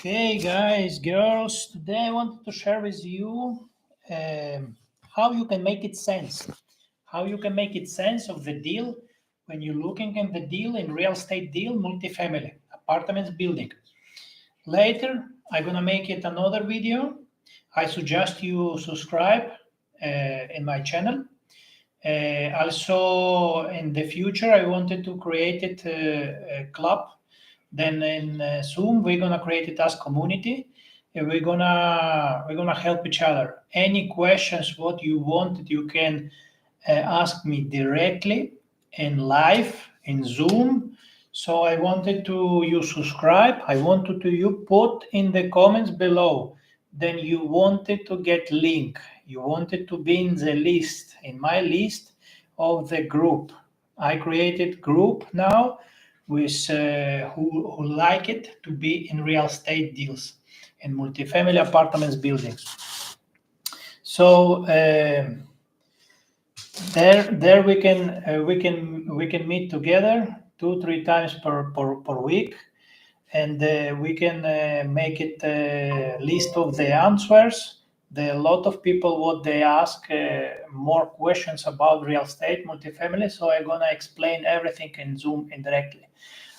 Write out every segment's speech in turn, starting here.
Okay, guys, girls, today I wanted to share with you how you can make it sense. How you can make it sense of the deal when you're looking at the deal in real estate deal, multifamily, apartments building. Later, I'm gonna make it another video. I suggest you subscribe in my channel. Also, in the future, I wanted to create it a club. Then in Zoom, we're gonna create it as community. And we're gonna help each other. Any questions, what you want, you can ask me directly in live in Zoom. So I wanted to you subscribe. I wanted to you put in the comments below. Then you wanted to get link. You wanted to be in the list, in my list of the group. I created group now with who like it to be in real estate deals and multifamily apartments buildings. So there we can meet together 2-3 times per week, and we can make it a list of the answers. A lot of people what they ask more questions about real estate multifamily, so I'm gonna explain everything in Zoom indirectly.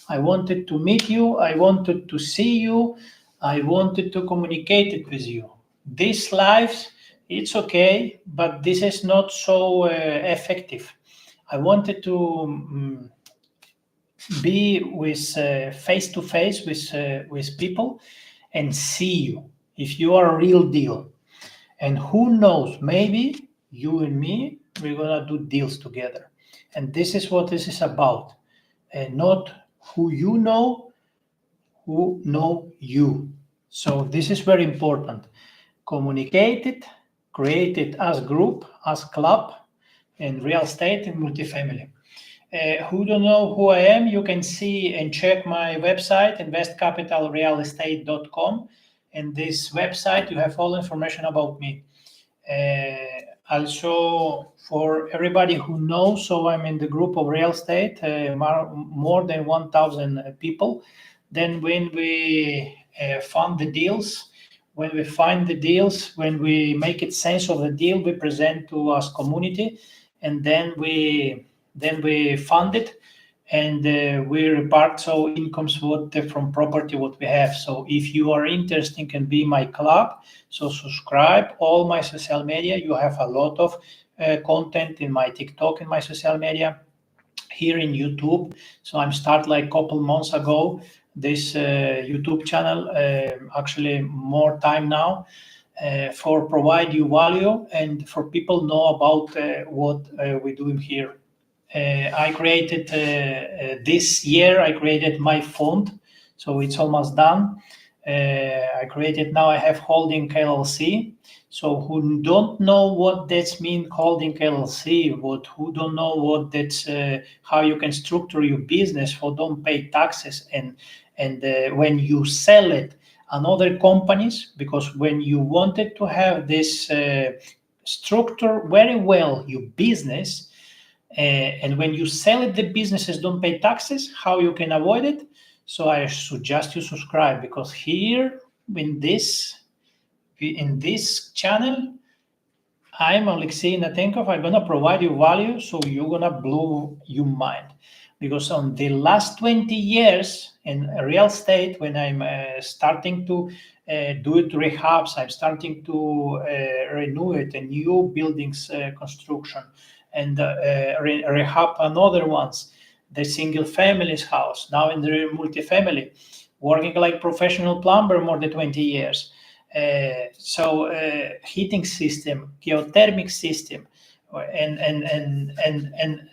I wanted to meet you, I wanted to see you, I wanted to communicate it with you. These lives, it's okay, but this is not so effective. I wanted to be with face to face with people and see you if you are a real deal. And who knows, maybe you and me, we're gonna do deals together. And this is what this is about. And not who know you. So this is very important. Communicate it, create it as group, as club, in real estate and multifamily. Who don't know who I am, you can see and check my website, investcapitalrealestate.com. In this website, you have all information about me. Also, for everybody who knows, so I'm in the group of real estate, more than 1,000 people. Then when we fund the deals, when we find the deals, when we make it sense of the deal, we present to us community, and then we fund it, and we repart so incomes from property what we have. So if you are interested, can be my club. So subscribe all my social media. You have a lot of content in my TikTok and my social media, here in YouTube. So I'm start like a couple months ago this YouTube channel, actually more time now, for provide you value and for people know about what we're doing here. I created this year, I created my fund, so it's almost done. I created now, I have holding LLC. So who don't know what that's mean holding LLC, who don't know what that's how you can structure your business for don't pay taxes, and when you sell it another companies, because when you wanted to have this structure very well your business, and when you sell it, the businesses don't pay taxes, how you can avoid it. So I suggest you subscribe, because here in this channel, I'm Oleksiy Ihnatenkov. I'm gonna provide you value, so you're gonna blow your mind. Because on the last 20 years in real estate, when I'm starting to do it rehabs, I'm starting to renew it, and new buildings construction, and rehab another ones, the single families house, now in the multifamily, working like professional plumber more than 20 years. So heating system, geothermic system, and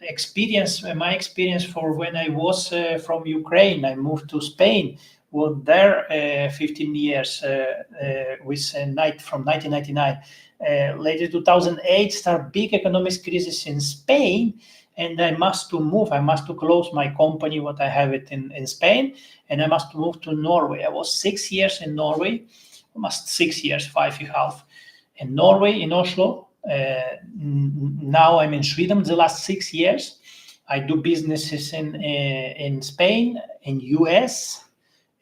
experience, my experience for when I was from Ukraine, I moved to Spain, was there 15 years from 1999. Later 2008 start big economic crisis in Spain, and I must to move. I must to close my company, what I have it in Spain, and I must move to Norway. I was 6 years in Norway, almost 6 years, 5.5 in Norway, in Oslo. Now I'm in Sweden the last 6 years. I do businesses in Spain, in US,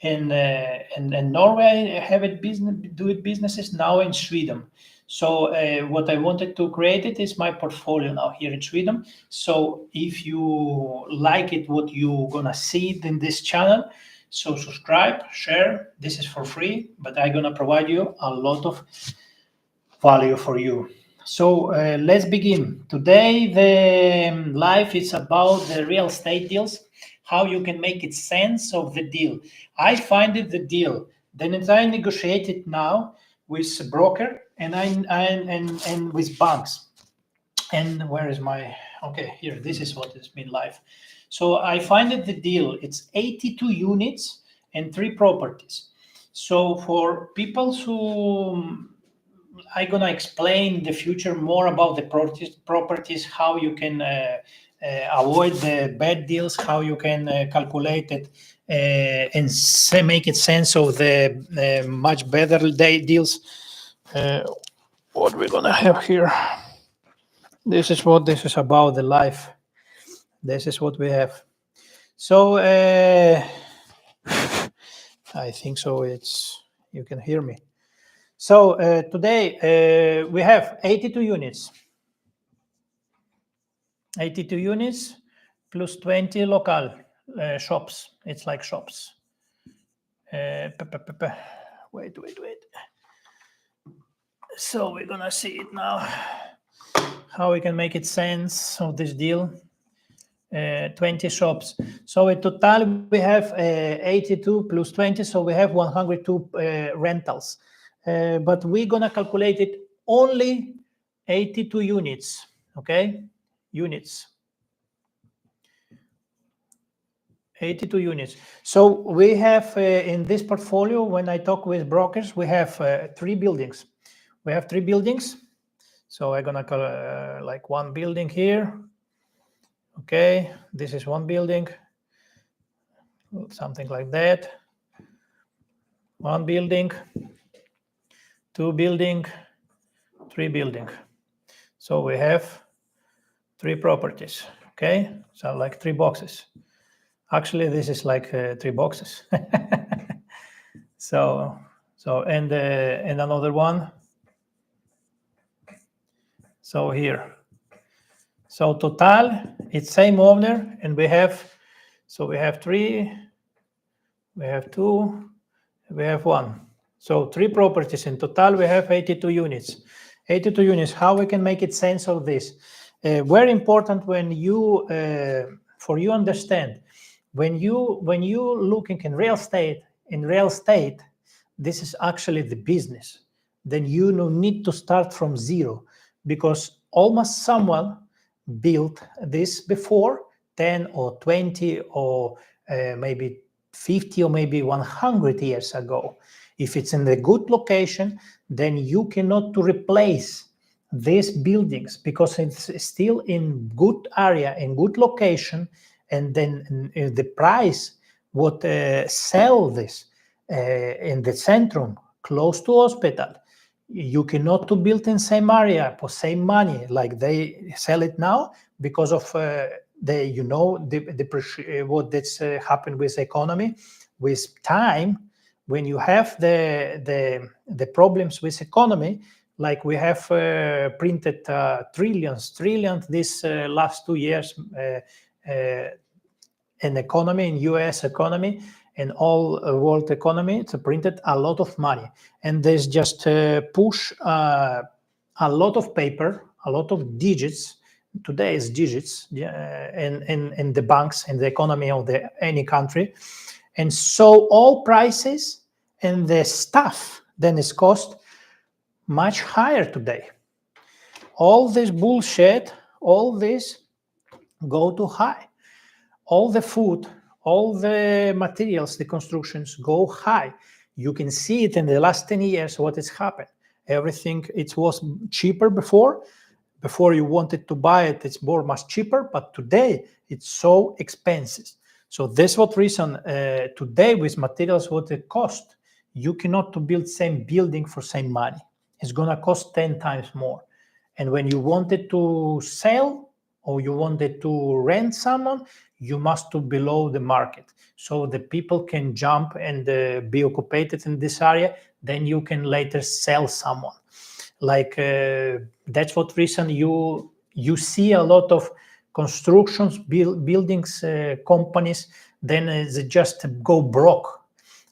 in Norway, do it businesses, now in Sweden. So what I wanted to create it is my portfolio now here in Sweden. So if you like it, what you gonna see in this channel, so subscribe, share. This is for free, but I'm gonna provide you a lot of value for you. So let's begin. Today the life is about the real estate deals, how you can make it sense of the deal. I find it the deal. Then I negotiate it now with a broker and and with banks. And where is my, okay, here, this is what it's been live. So I find it the deal. It's 82 units and 3 properties. So for people who I'm gonna explain in the future more about the properties, how you can avoid the bad deals, how you can calculate it and make it sense of the much better deals. What we're gonna have here. This is what this is about, the life. This is what we have. So I think so. It's you can hear me. So today we have 82 units. 82 units plus 20 local shops. It's like shops. Wait. So we're gonna see it now. How we can make it sense of this deal. 20 shops. So in total we have 82 plus 20, so we have 102 rentals. But we're gonna calculate it only 82 units. Okay, units. 82 units. So we have in this portfolio, when I talk with brokers, we have 3 buildings. We have 3 buildings. So I'm gonna call like one building here. Okay, this is one building, something like that. One building, 2 building, 3 building. So we have 3 properties. Okay, so like 3 boxes. Actually, this is like 3 boxes. So and another one. So here. So total, it's same owner, and we have 3, we have 2, we have 1. So 3 properties in total. We have 82 units. 82 units. How we can make it sense of this? Very important when you for you understand. When you looking in real estate, this is actually the business. Then you need to start from zero, because almost someone built this before 10 or 20 or maybe 50 or maybe 100 years ago. If it's in a good location, then you cannot to replace these buildings because it's still in good area, in good location, and then the price would sell this in the centrum, close to hospital. You cannot to build in same area for same money like they sell it now, because of what that's happened with economy. With time, when you have the problems with economy, like we have printed trillions this last 2 years in economy, in US economy, and all world economy, it's printed a lot of money, and there's just push a lot of paper, a lot of digits. Today is digits in the banks, in the economy of any country, and so all prices and the stuff then is cost much higher today. All this bullshit, all this go too high. All the food, all the materials, the constructions go high. You can see it in the last 10 years, what has happened. Everything, it was cheaper before you wanted to buy it, it's more much cheaper, but today it's so expensive. So that's what reason today with materials, what it cost, you cannot to build same building for same money. It's gonna cost 10 times more. And when you wanted to sell or you wanted to rent someone, you must to below the market. So the people can jump and be occupied in this area, then you can later sell someone. Like that's what reason you see a lot of constructions, buildings, companies, then they just go broke.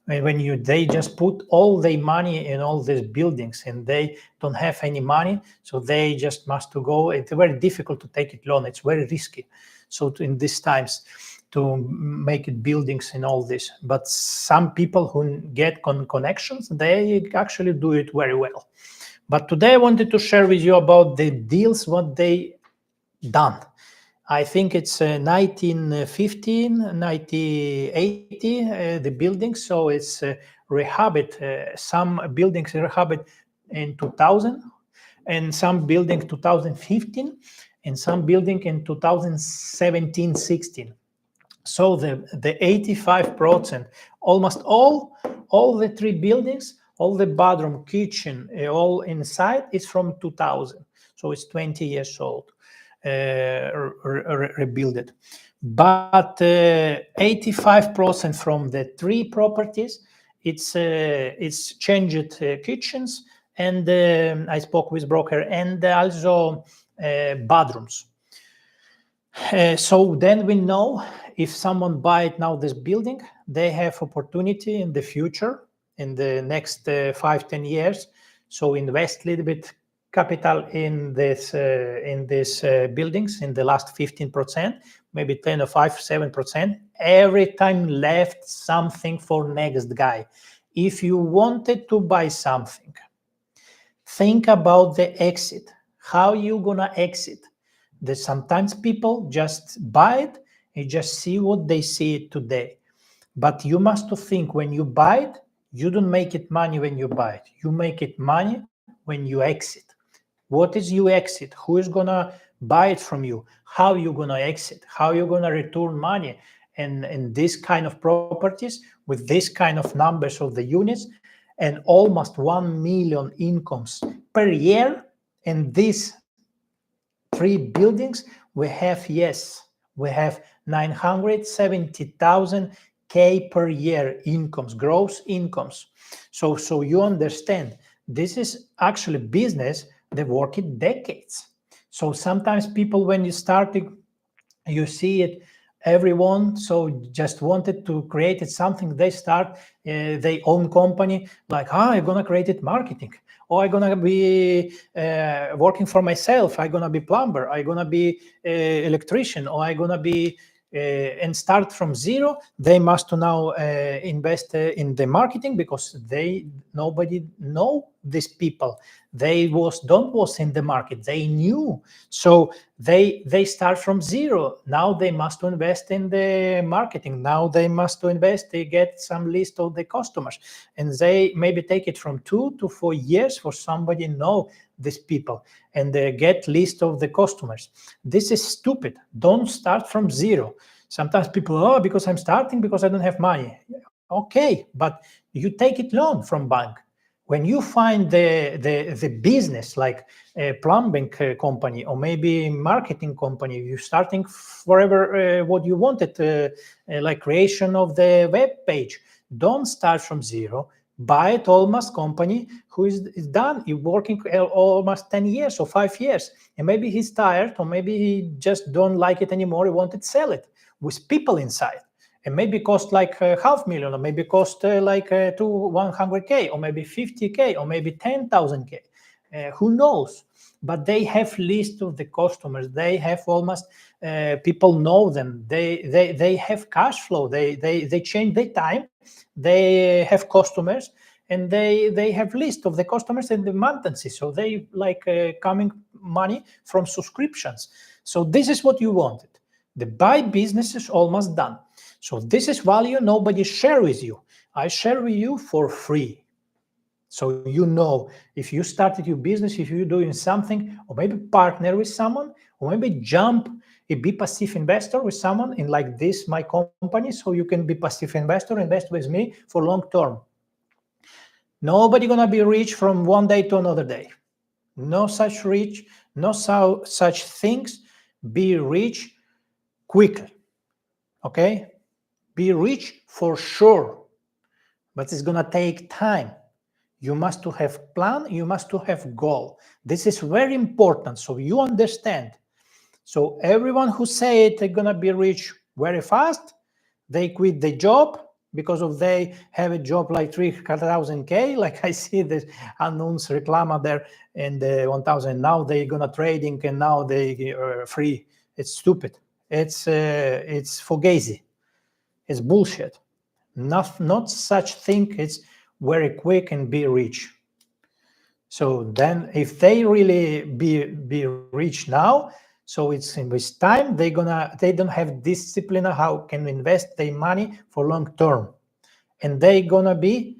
When they just put all their money in all these buildings and they don't have any money, so they just must to go. It's very difficult to take it loan. It's very risky. So in these times to make it buildings and all this. But some people who get connections, they actually do it very well. But today I wanted to share with you about the deals, what they done. I think it's 1915, 1980, the buildings. So it's rehabbed. Some buildings rehabbed in 2000, and some building 2015, and some building in 2017, 16. So the 85%, almost all the three buildings, all the bathroom, kitchen, all inside is from 2000. So it's 20 years old, rebuilt it. But 85% from the three properties, it's changed kitchens, and I spoke with broker, and also bathrooms. So then we know if someone buy now this building, they have opportunity in the future, in the next 5-10 years. So invest a little bit capital in this buildings in the last 15%, maybe 10 or 5-7%. Every time left something for next guy. If you wanted to buy something, think about the exit. How you gonna exit? That sometimes people just buy it and just see what they see it today. But you must think when you buy it, you don't make it money when you buy it. You make it money when you exit. What is you exit? Who is gonna buy it from you? How you gonna exit? How you gonna return money? And this kind of properties with this kind of numbers of the units and almost 1 million incomes per year, and these three buildings, we have, yes, we have 970,000 K per year incomes, gross incomes. So you understand, this is actually business that work in decades. So sometimes people, when you start, you see it, everyone so just wanted to create it something, they start their own company, like, I'm gonna create it marketing, or I'm gonna be working for myself, I'm gonna be plumber, I'm gonna be electrician, or I'm gonna be and start from zero. They must now invest in the marketing, because nobody know these people. They don't was in the market, they knew. So they start from zero. Now they must invest in the marketing. Now they must invest, they get some list of the customers, and they maybe take it from 2 to 4 years for somebody know these people, and they get list of the customers. This is stupid. Don't start from zero. Sometimes people, because I'm starting, because I don't have money. Okay, but you take it loan from bank. When you find the business, like a plumbing company or maybe marketing company, you're starting forever what you wanted, like creation of the web page. Don't start from zero. Buy it almost company who is done. You're working almost 10 years or 5 years, and maybe he's tired, or maybe he just don't like it anymore. He wanted to sell it with people inside. And maybe cost like 500,000, or maybe cost like 100K, or maybe 50K, or maybe 10,000K. Who knows? But they have list of the customers. They have almost people know them. They have cash flow. They change their time. They have customers, and they have list of the customers and the maintenance. So they like coming money from subscriptions. So this is what you wanted. The buy business is almost done. So this is value nobody share with you. I share with you for free. So you know, if you started your business, if you're doing something, or maybe partner with someone, or maybe jump and be passive investor with someone in like this, my company, so you can be passive investor, invest with me for long term. Nobody gonna be rich from one day to another day. No such rich, no such things, be rich quickly. Okay? Be rich for sure, but it's gonna take time. You must to have plan, you must to have goal. This is very important, so you understand. So everyone who say they're gonna be rich very fast, they quit the job because of they have a job like 3,000K, like I see this announced reclama there in the 1,000. Now they're gonna trading and now they are free. It's stupid. It's fugazi. It's bullshit. Not such thing. It's very quick and be rich. So then if they really be rich now, so it's in this time they don't have discipline how can invest their money for long term, and they gonna be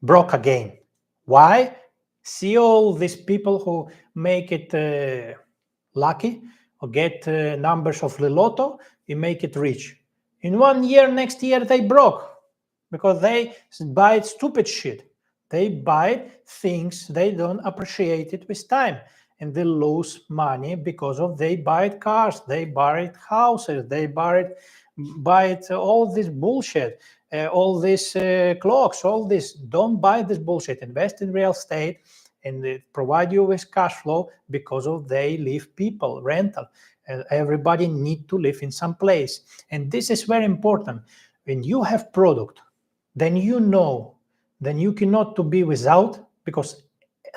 broke again. Why? See all these people who make it lucky or get numbers of the lotto, you make it rich. In 1 year, next year they broke because they buy stupid shit. They buy things they don't appreciate it with time, and they lose money because of they buy cars, they buy houses, they buy all this bullshit, all these clocks, all this. Don't buy this bullshit. Invest in real estate, and they provide you with cash flow because of they live people rental. Everybody need to live in some place, and this is very important. When you have product, then you know, then you cannot to be without, because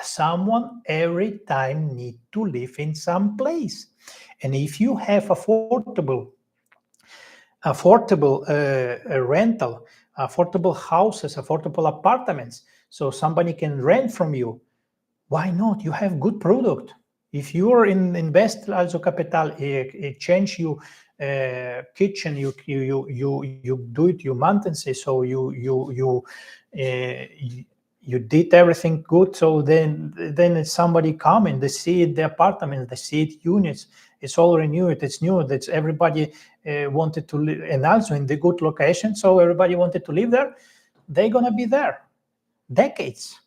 someone every time need to live in some place. And if you have affordable rental, affordable houses, affordable apartments, so somebody can rent from you, why not? You have good product. If you are invest also capital, change you kitchen, you do it, you maintenance, so you did everything good. So then somebody come and they see the apartment, they see it units, it's all renewed, it's new, that's everybody wanted to live, and also in the good location, so everybody wanted to live there. They're gonna be there decades,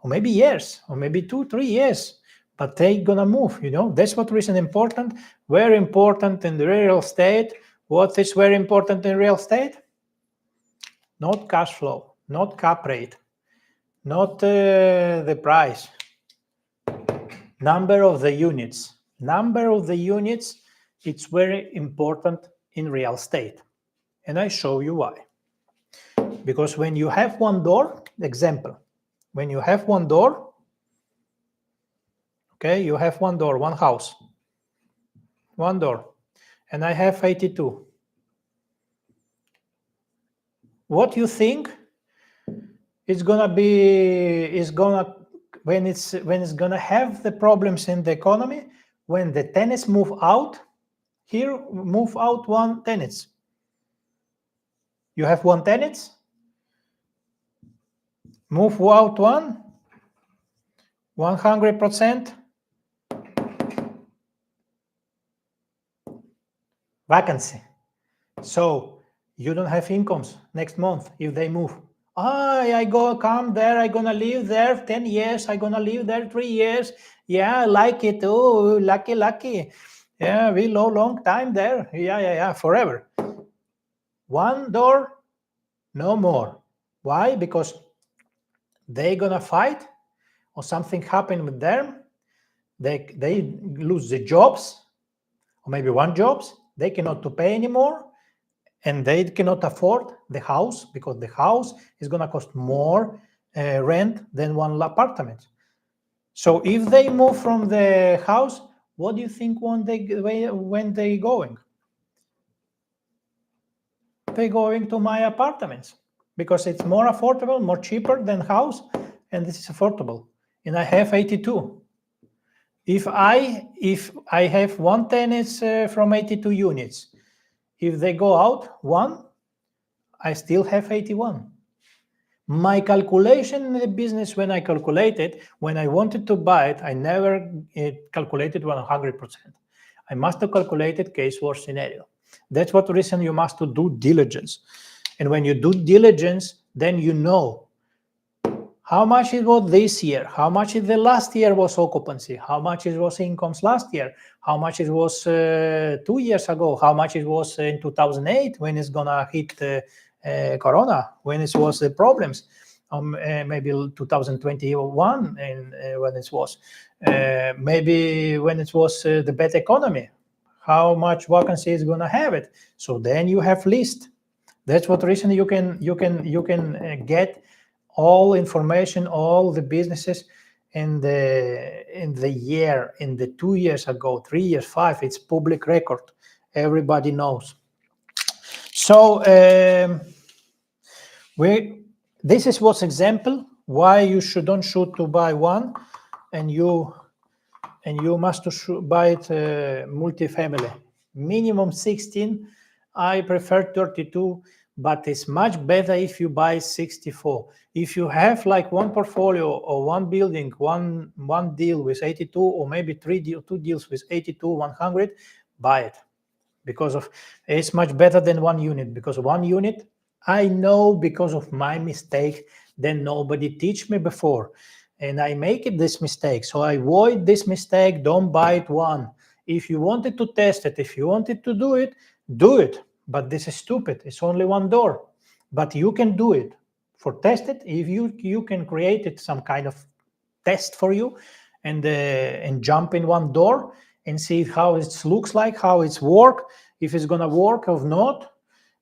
or maybe years, or maybe 2-3 years, but they're gonna move. That's what is important, very important in the real estate. What is very important in real estate? Not cash flow, not cap rate, not the price, number of the units. It's very important in real estate, and I show you why. Because when you have one door, example, when you have one door, okay, you have one door, one house, one door, and I have 82. What you think is gonna be, when it's gonna have the problems in the economy, when the tenants move out, here move out one tenants. You have one tenants, move out one, 100% vacancy. So you don't have incomes next month if they move. I come there, I gonna live there 10 years, I gonna live there 3 years. Yeah, I like it. Oh, lucky. Yeah, we long time there. Yeah, forever. One door, no more. Why? Because they gonna fight or something happen with them. They lose the jobs, or maybe one jobs. They cannot to pay anymore, and they cannot afford the house because the house is going to cost more rent than one apartment. So if they move from the house, what do you think when they going? They going to my apartments because it's more affordable, more cheaper than house, and this is affordable. And I have 82. If I have one tenants from 82 units, if they go out one, I still have 81. My calculation in the business, when I calculated, when I wanted to buy it, I never calculated 100%. I must have calculated case worst scenario. That's what reason you must do diligence. And when you do diligence, then you know how much it was this year, how much the last year was occupancy, how much it was incomes last year, how much it was 2 years ago, how much it was in 2008 when it's gonna hit Corona, when it was the problems, maybe 2021 and when it was, maybe when it was the bad economy, how much vacancy is gonna have it. So then you have list. That's what reason you can get all information, all the businesses in the year, in the 2 years ago, 3 years, 5. It's public record. Everybody knows. So this is what's example why you don't shoot to buy one, and you must buy it multifamily. Minimum 16. I prefer 32, but it's much better if you buy 64. If you have like one portfolio or one building, one deal with 82, or maybe two deals with 82, 100, buy it, because of it's much better than one unit. Because one unit, I know because of my mistake, then nobody teach me before, and I make this mistake. So I avoid this mistake. Don't buy it one. If you wanted to test it, if you wanted to do it, do it. But this is stupid. It's only one door, but you can do it. For test it, if you can create it some kind of test for you, and jump in one door and see how it looks like, how it's work, if it's gonna work or not.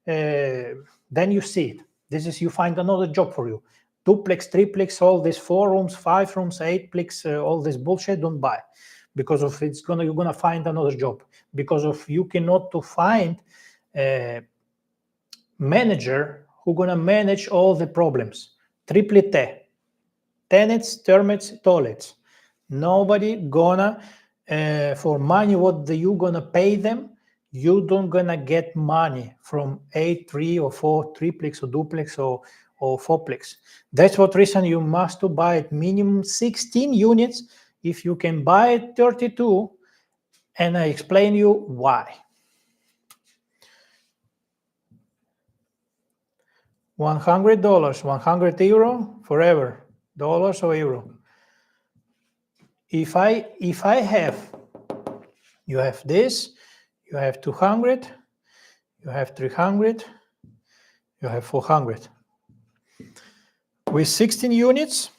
Then you see it. This is, you find another job for you. Duplex, triplex, all these 4 rooms, 5 rooms, 8plex, all this bullshit, don't buy, because of you're gonna find another job, because of you cannot to find a manager who gonna manage all the problems. Triplete, tenants, termites, toilets. Nobody gonna for money what you gonna pay them. You don't gonna get money from 8, 3 or 4 triplex or duplex or 4plex. That's what reason you must to buy it minimum 16 units. If you can buy it 32, and I explain you why. $100, 100 euro forever, dollars or euro. If I have, you have this, you have 200, you have 300, you have 400. With 16 units,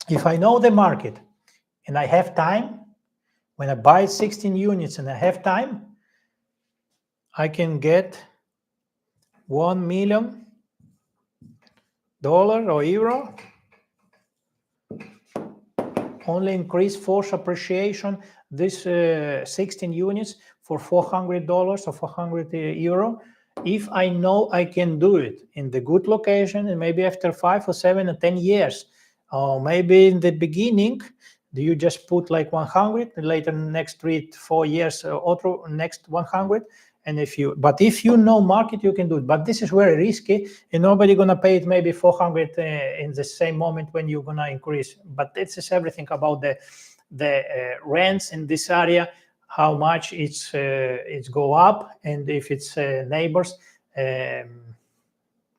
if I know the market and I have time, when I buy 16 units and I have time, I can get $1 million or euro. Only increase force appreciation this 16 units for $400 or 400 euro. If I know I can do it in the good location, and maybe after 5 or 7 or 10 years, or maybe in the beginning, do you just put like 100, and later next 3 to 4 years, other next 100. And if you know market, you can do it. But this is very risky, and nobody gonna pay it maybe 400 in the same moment when you're gonna increase. But this is everything about the rents in this area, how much it's go up, and if it's neighbors.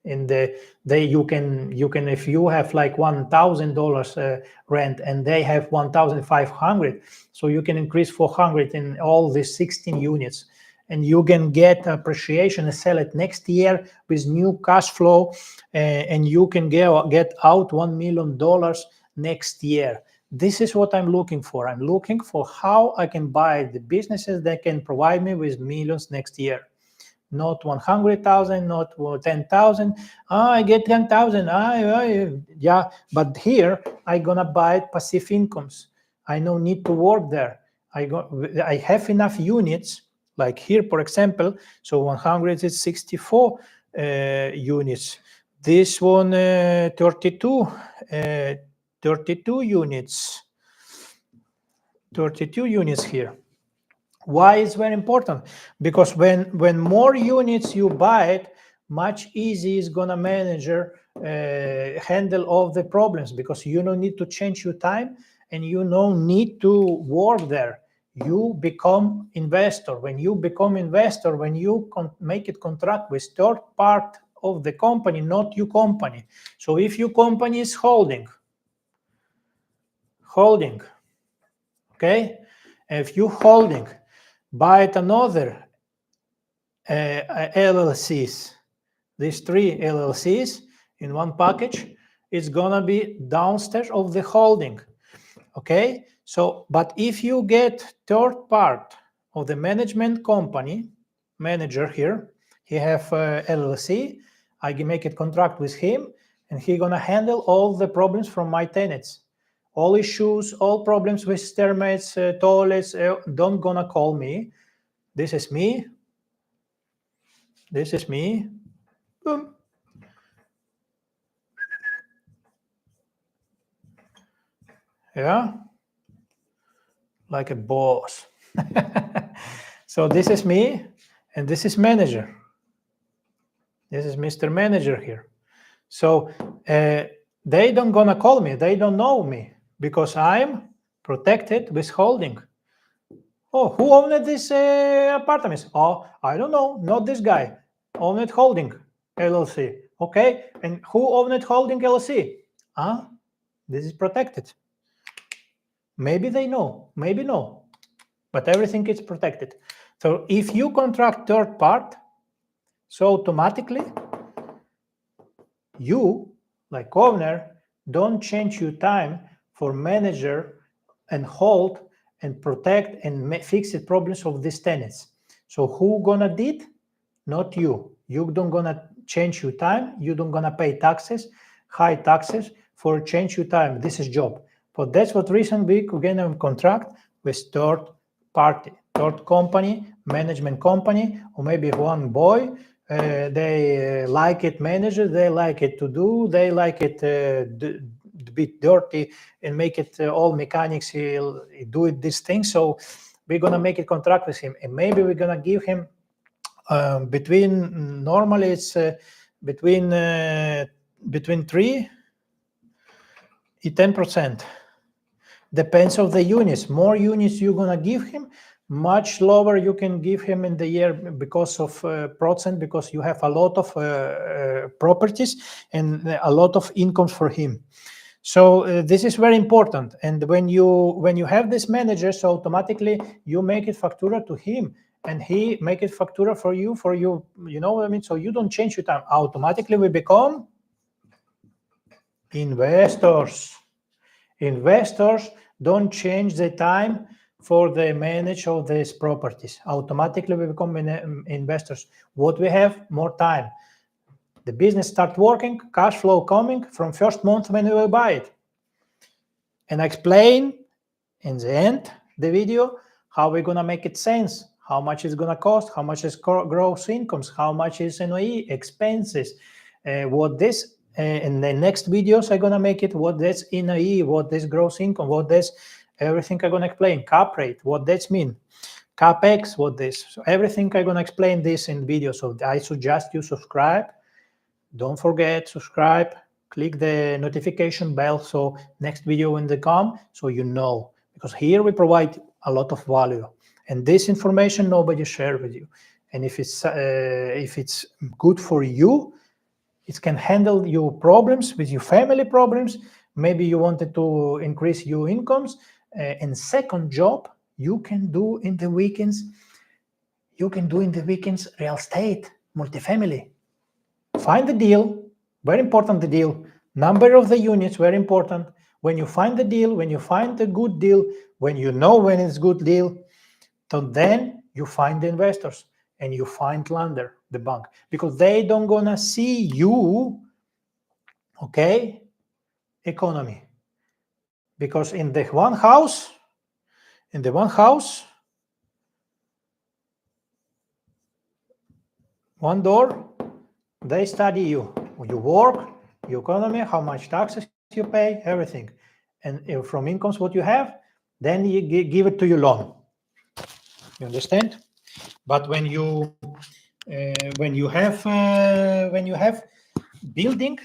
You can if you have like $1,000 rent and they have 1,500, so you can increase 400 in all the 16 units. And you can get appreciation and sell it next year with new cash flow, and you can get out $1 million next year. This is what I'm looking for. I'm looking for how I can buy the businesses that can provide me with millions next year. Not 100,000, not 10,000. I get 10,000. Yeah, but here I gonna buy passive incomes. I no need to work there. I have enough units. Like here, for example, so 100 is 64 units. This one 32 units. 32 units here. Why is very important? Because when more units you buy it, much easier is gonna handle all the problems, because you don't need to change your time and you don't need to work there. You become investor. When you become investor, when you make it contract with third part of the company, not your company. So if your company is holding, okay, if you holding, buy another LLCs, these 3 LLCs in one package, it's gonna be downstairs of the holding, okay? So, but if you get third part of the management company, manager here, he have LLC, I can make a contract with him, and he gonna handle all the problems from my tenants. All issues, all problems with stairmates, toilets, don't gonna call me. This is me. This is me. Boom. Yeah, like a boss. So this is me, and this is manager. This is Mr. Manager here. So they don't gonna call me. They don't know me because I'm protected with holding. Oh, who owned this apartments? Oh, I don't know. Not this guy. Owned holding LLC. Okay, and who owned holding LLC? Ah, this is protected. Maybe they know. Maybe no. But everything is protected. So if you contract third part, so automatically you, like owner, don't change your time for manager and hold and protect and fix the problems of these tenants. So who gonna did? Not you. You don't gonna change your time. You don't gonna pay taxes, high taxes for change your time. This is job. But that's what recently we're gonna contract with third party, third company, management company, or maybe one boy. They like it manager, they like it to do, they like it bit dirty and make it all mechanics, he'll do it this thing. So we're gonna make a contract with him, and maybe we're gonna give him between normally it's between 3 and 10%. Depends of the units. More units you're gonna give him, much lower you can give him in the year because of percent, because you have a lot of properties and a lot of incomes for him. So this is very important. And when you have this manager, so automatically you make it factura to him, and he make it factura for you. You know what I mean? So you don't change your time. Automatically we become investors. Investors don't change the time for the manage of these properties. Automatically we become investors. What we have? More time. The business start working, cash flow coming from first month when we will buy it. And I explain in the end the video how we're gonna make it sense, how much it's gonna cost, how much is gross incomes, how much is NOE expenses, what this in the next videos I'm gonna make it, what that's NOE, what this gross income, what this everything I'm gonna explain, cap rate, what that's mean, capex, what this. So everything I'm gonna explain this in video. So I suggest you subscribe. Don't forget, subscribe, click the notification bell so next video when they come, so you know, because here we provide a lot of value, and this information nobody share with you. And if it's good for you, it can handle your problems with your family problems. Maybe you wanted to increase your incomes, and second job you can do in the weekends. You can do in the weekends real estate, multifamily. Find the deal, very important, the deal. Number of the units, very important. When you find the deal, when you find the good deal, when you know when it's good deal, so then you find the investors and you find lender, the bank, because they don't gonna see you, okay, economy. Because in the one house, one door, they study you. You work, your economy, how much taxes you pay, everything. And from incomes what you have, then you give it to your loan. You understand? But when you have building,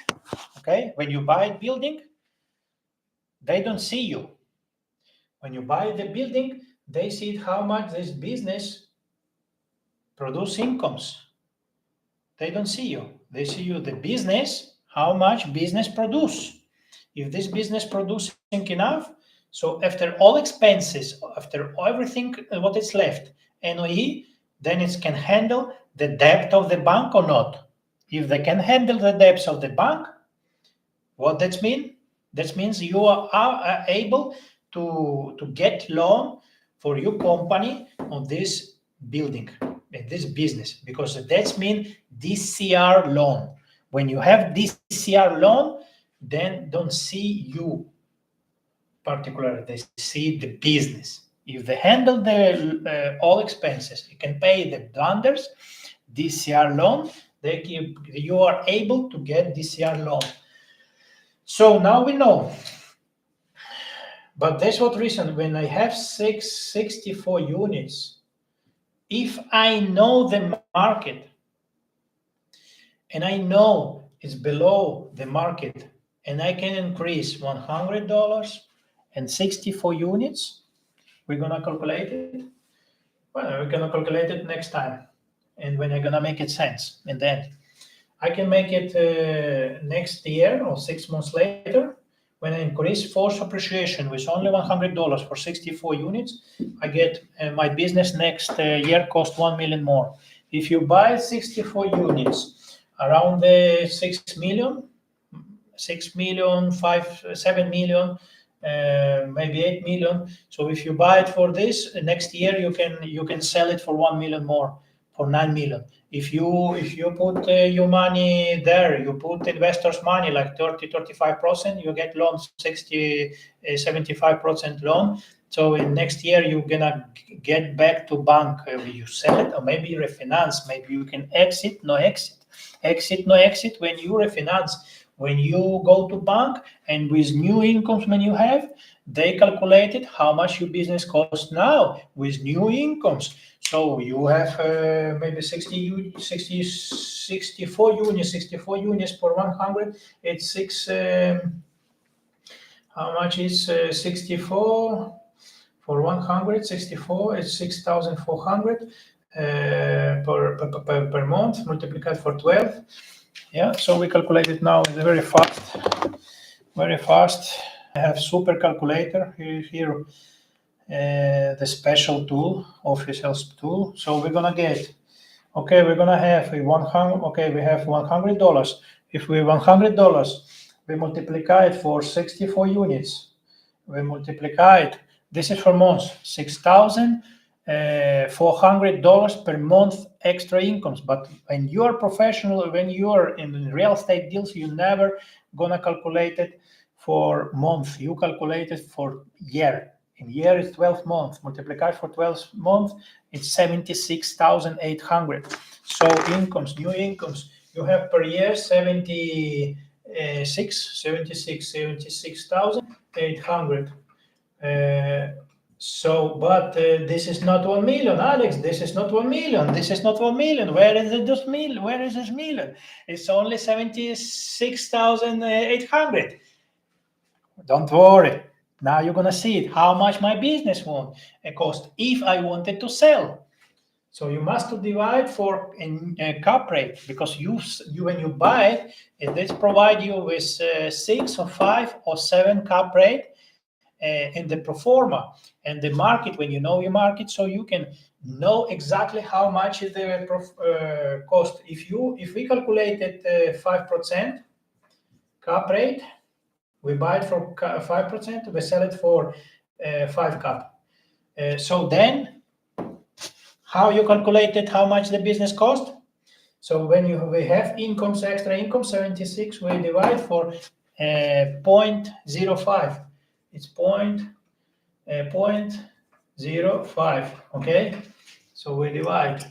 okay, when you buy building, they don't see you. When you buy the building, they see how much this business produce incomes. They don't see you. They see you the business, how much business produce. If this business producing enough, so after all expenses, after everything what is left, NOE, then it can handle the debt of the bank or not. If they can handle the debts of the bank, what that mean? That means you are able to get loan for your company on this building, this business, because that means DCR loan. When you have DCR loan, then don't see you particularly, they see the business. If they handle the all expenses, you can pay the lenders DCR loan, you are able to get DCR loan. So now we know. But that's what reason when I have 64 units, if I know the market and I know it's below the market and I can increase $100 and 64 units, we're gonna calculate it. Well, we're gonna calculate it next time, and when I'm gonna make it sense. And then I can make it next year or 6 months later. When I increase force appreciation with only $100 for 64 units, I get my business next year cost 1 million more. If you buy 64 units around 6 million, 6 million, 7 million, maybe 8 million. So if you buy it for this, next year you can sell it for 1 million more, for 9 million. If you put your money there, you put investors' money like 30-35%, you get loan 60-75% loan. So in next year you're gonna get back to bank. You sell it or maybe refinance. Maybe you can exit, no exit. Exit, no exit. When you refinance, when you go to bank and with new incomes when you have, they calculated how much your business costs now with new incomes. So you have maybe 64 units per 100. It's six. How much is 64 for 100? 64 is 6,400 per month, multiplied for 12. Yeah, so we calculate it now very fast. Very fast. I have super calculator here. The special tool, official tool. So we're gonna get, okay, we're gonna have a 100. Okay, we have $100. If we $100, we multiply it for 64 units. We multiply it. This is for months. $6,400 per month extra incomes. But when you are professional, when you are in real estate deals, you never gonna calculate it for month. You calculate it for year. In year is 12 months. Multiplied for 12 months, it's 76,800. So incomes, new incomes, you have per year 76,800. So, but this is not 1 million, Alex. This is not 1 million. This is not 1 million. Where is it? This million? Where is this million? It's only 76,800. Don't worry. Now you're gonna see it. How much my business won't cost if I wanted to sell. So you must divide for a cap rate, because you when you buy it, it provide you with 6 or 5 or 7 cap rate in the pro forma and the market. When you know your market, so you can know exactly how much is the cost. If we calculated 5% cap rate, we buy it for 5%, we sell it for 5 cap. So then, how you calculated how much the business cost? So when we have incomes, extra income, 76, we divide for 0.05. It's 0.05, okay? So we divide.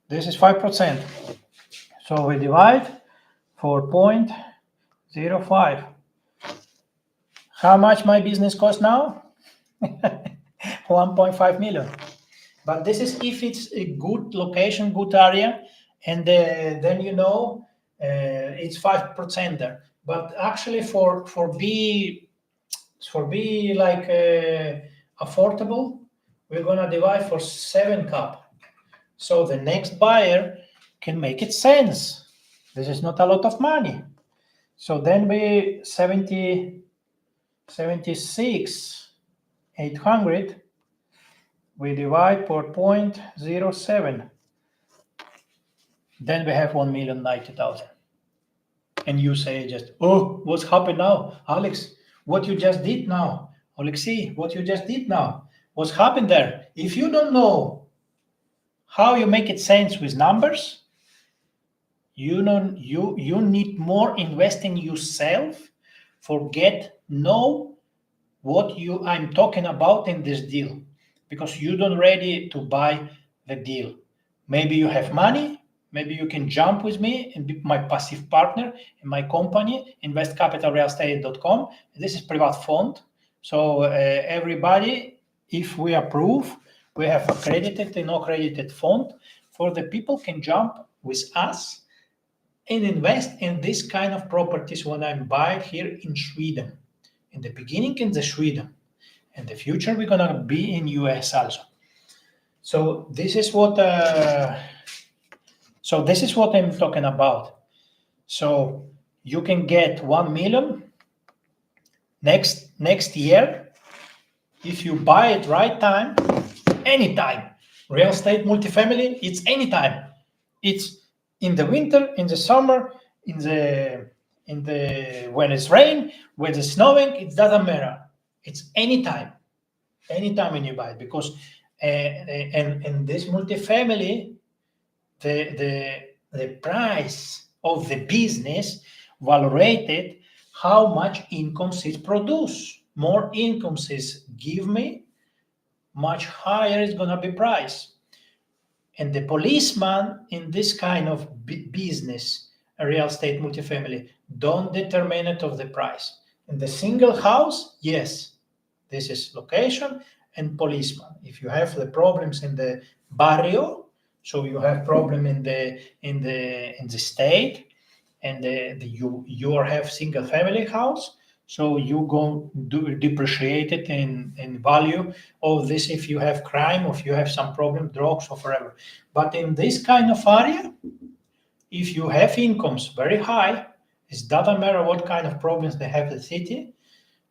This is 5%. So we divide for 0.05. How much my business cost now? 1.5 million. But this is if it's a good location, good area, and then you know it's 5% there. But actually, for be like affordable, we're gonna divide for 7 cap. So the next buyer can make it sense. This is not a lot of money. So then we 76,800 we divide per 0.07. Then we have 1,090,000. And you say just, oh, what's happened now? Alex, what you just did now? Oleksiy, what you just did now? What's happened there? If you don't know how you make it sense with numbers, you need more invest in yourself. Know what I'm talking about in this deal, because you don't ready to buy the deal. Maybe you have money, maybe you can jump with me and be my passive partner in my company, investcapitalrealestate.com. This is private fund. So everybody, if we approve, we have accredited and accredited fund for the people can jump with us and invest in this kind of properties when I'm buying here in Sweden. In the beginning in the Sweden. In the future we're gonna be in US also. So this is what I'm talking about. So you can get 1 million next year if you buy it right time, anytime. Real estate multifamily, it's anytime. It's in the winter, in the summer, in the when it's rain, when it's snowing, it doesn't matter. It's anytime when you buy it, because and this multifamily, the price of the business valorated how much incomes it produce. More incomes is give me, much higher is gonna be price. And the policeman in this kind of business, a real estate multifamily, don't determine it of the price. In the single house, yes, this is location and policeman. If you have the problems in the barrio, so you have problem in the state, and you have single family house, so you go depreciate it in value of this if you have crime, or if you have some problem, drugs or forever. But in this kind of area, if you have incomes very high, it doesn't matter what kind of problems they have in the city.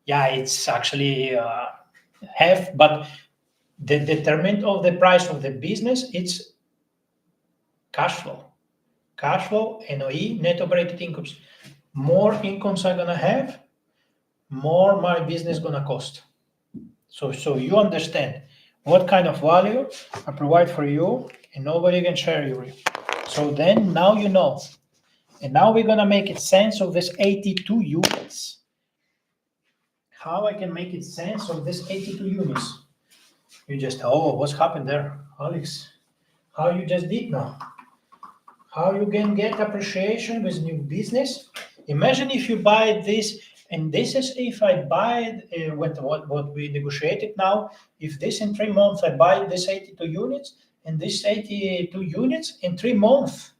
Yeah, it's actually but the determinant of the price of the business, it's cash flow, NOI, net operated incomes. More incomes I'm gonna have, more my business gonna cost. So you understand what kind of value I provide for you, and nobody can share you. So then now you know. And now we're gonna make it sense of this 82 units. How I can make it sense of this 82 units? You just, oh, what's happened there, Alex? How you just did now? How you can get appreciation with new business? Imagine if you buy this, and this is if I buy it, what we negotiated now. If this in 3 months I buy this 82 units, and this 82 units in 3 months,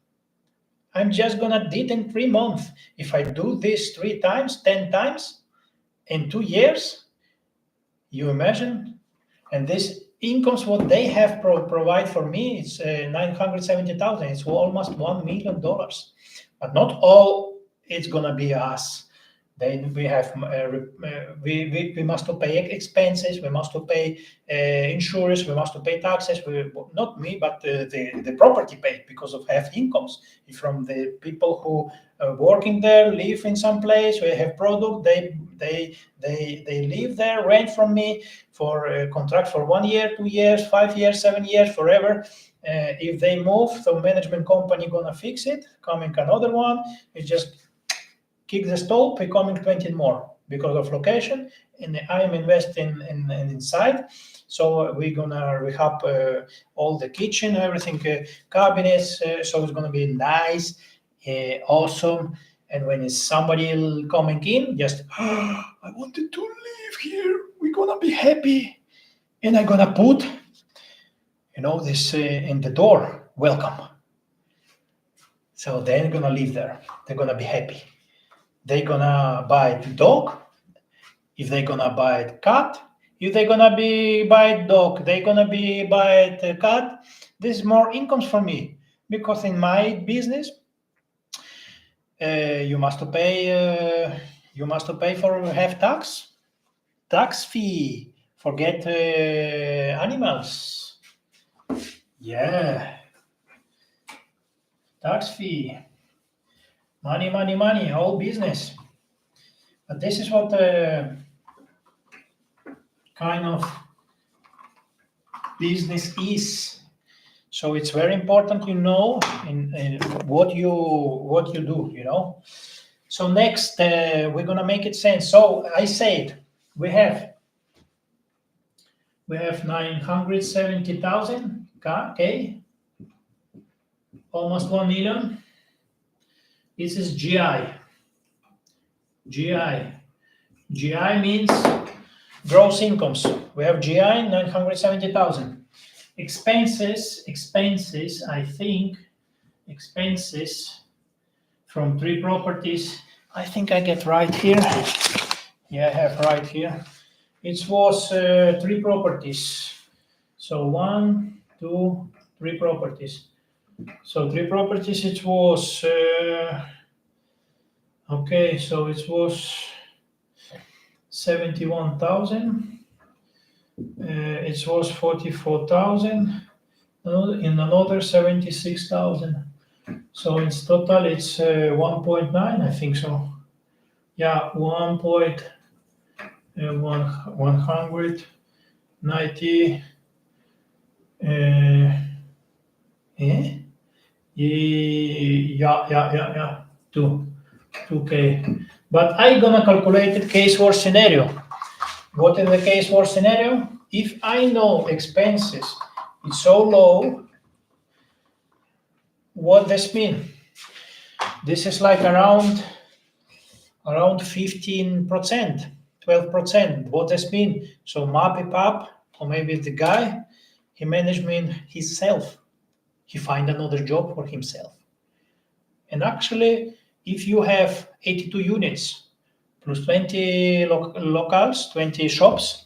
I'm just gonna do it in 3 months. If I do this 3 times, 10 times in 2 years, you imagine, and this incomes what they have provide for me, it's 970,000. It's almost $1 million. But not all it's gonna be us. Then we have we must to pay expenses, we must to pay insurance, we must to pay taxes. Not me, but the property paid because of have incomes from the people who working there, live in some place. We have product. They live there, rent from me for a contract for 1 year, 2 years, 5 years, 7 years, forever. If they move, the management company gonna fix it. Coming another one, it's just kick the stove, becoming 20 more because of location, and I am investing in inside. So we're gonna rehab all the kitchen, everything, cabinets. So it's gonna be nice, awesome. And when it's somebody coming in, just I wanted to live here. We're gonna be happy, and I'm gonna put, this in the door, welcome. So they're gonna live there. They're gonna be happy. They're gonna buy the dog. If they're gonna buy the cat, if they're gonna be buy dog, they're gonna be buy the cat. This is more incomes for me. Because in my business, you must pay for have tax fee. Forget animals. Yeah, tax fee. Money, all business. But this is what kind of business is. So it's very important, in what you do. So next, we're gonna make it sense. So I said we have 970,000 K, almost 1 million. This is GI. GI means gross incomes. We have GI 970,000. Expenses. I think expenses from 3 properties. I think I get right here. Yeah, I have right here. It was 3 properties. So 1, 2, 3 properties. So 3 properties. It was okay. So it was 71,000. It was 44,000. In another 76,000. So it's total. It's 1.9. I think so. Yeah, 190. Yeah. 2K. But I gonna calculate the case for scenario. What is the case for scenario? If I know expenses is so low, what this mean? This is like around 15%, 12%. What this mean? So Mappy Pap, or maybe the guy, he management himself. He find another job for himself. And actually, if you have 82 units plus 20 locals, 20 shops,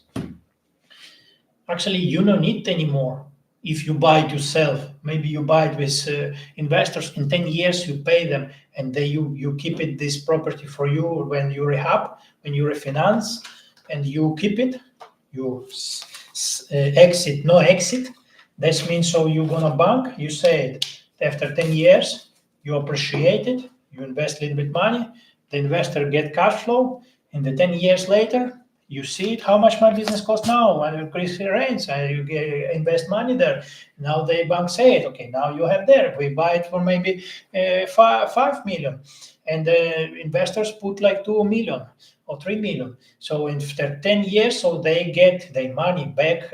actually you don't need anymore. If you buy it yourself, maybe you buy it with investors. In 10 years, you pay them, and then you keep it this property for you when you rehab, when you refinance, and you keep it. You exit, no exit. That means so you're gonna bank. You said after 10 years, you appreciate it. You invest a little bit money. The investor get cash flow, and the 10 years later, you see it, how much my business costs now, and you increase the rents, and you invest money there. Now the bank say it, okay, now you have there. We buy it for maybe 5 million, and the investors put like 2 million or 3 million. So after 10 years, so they get their money back,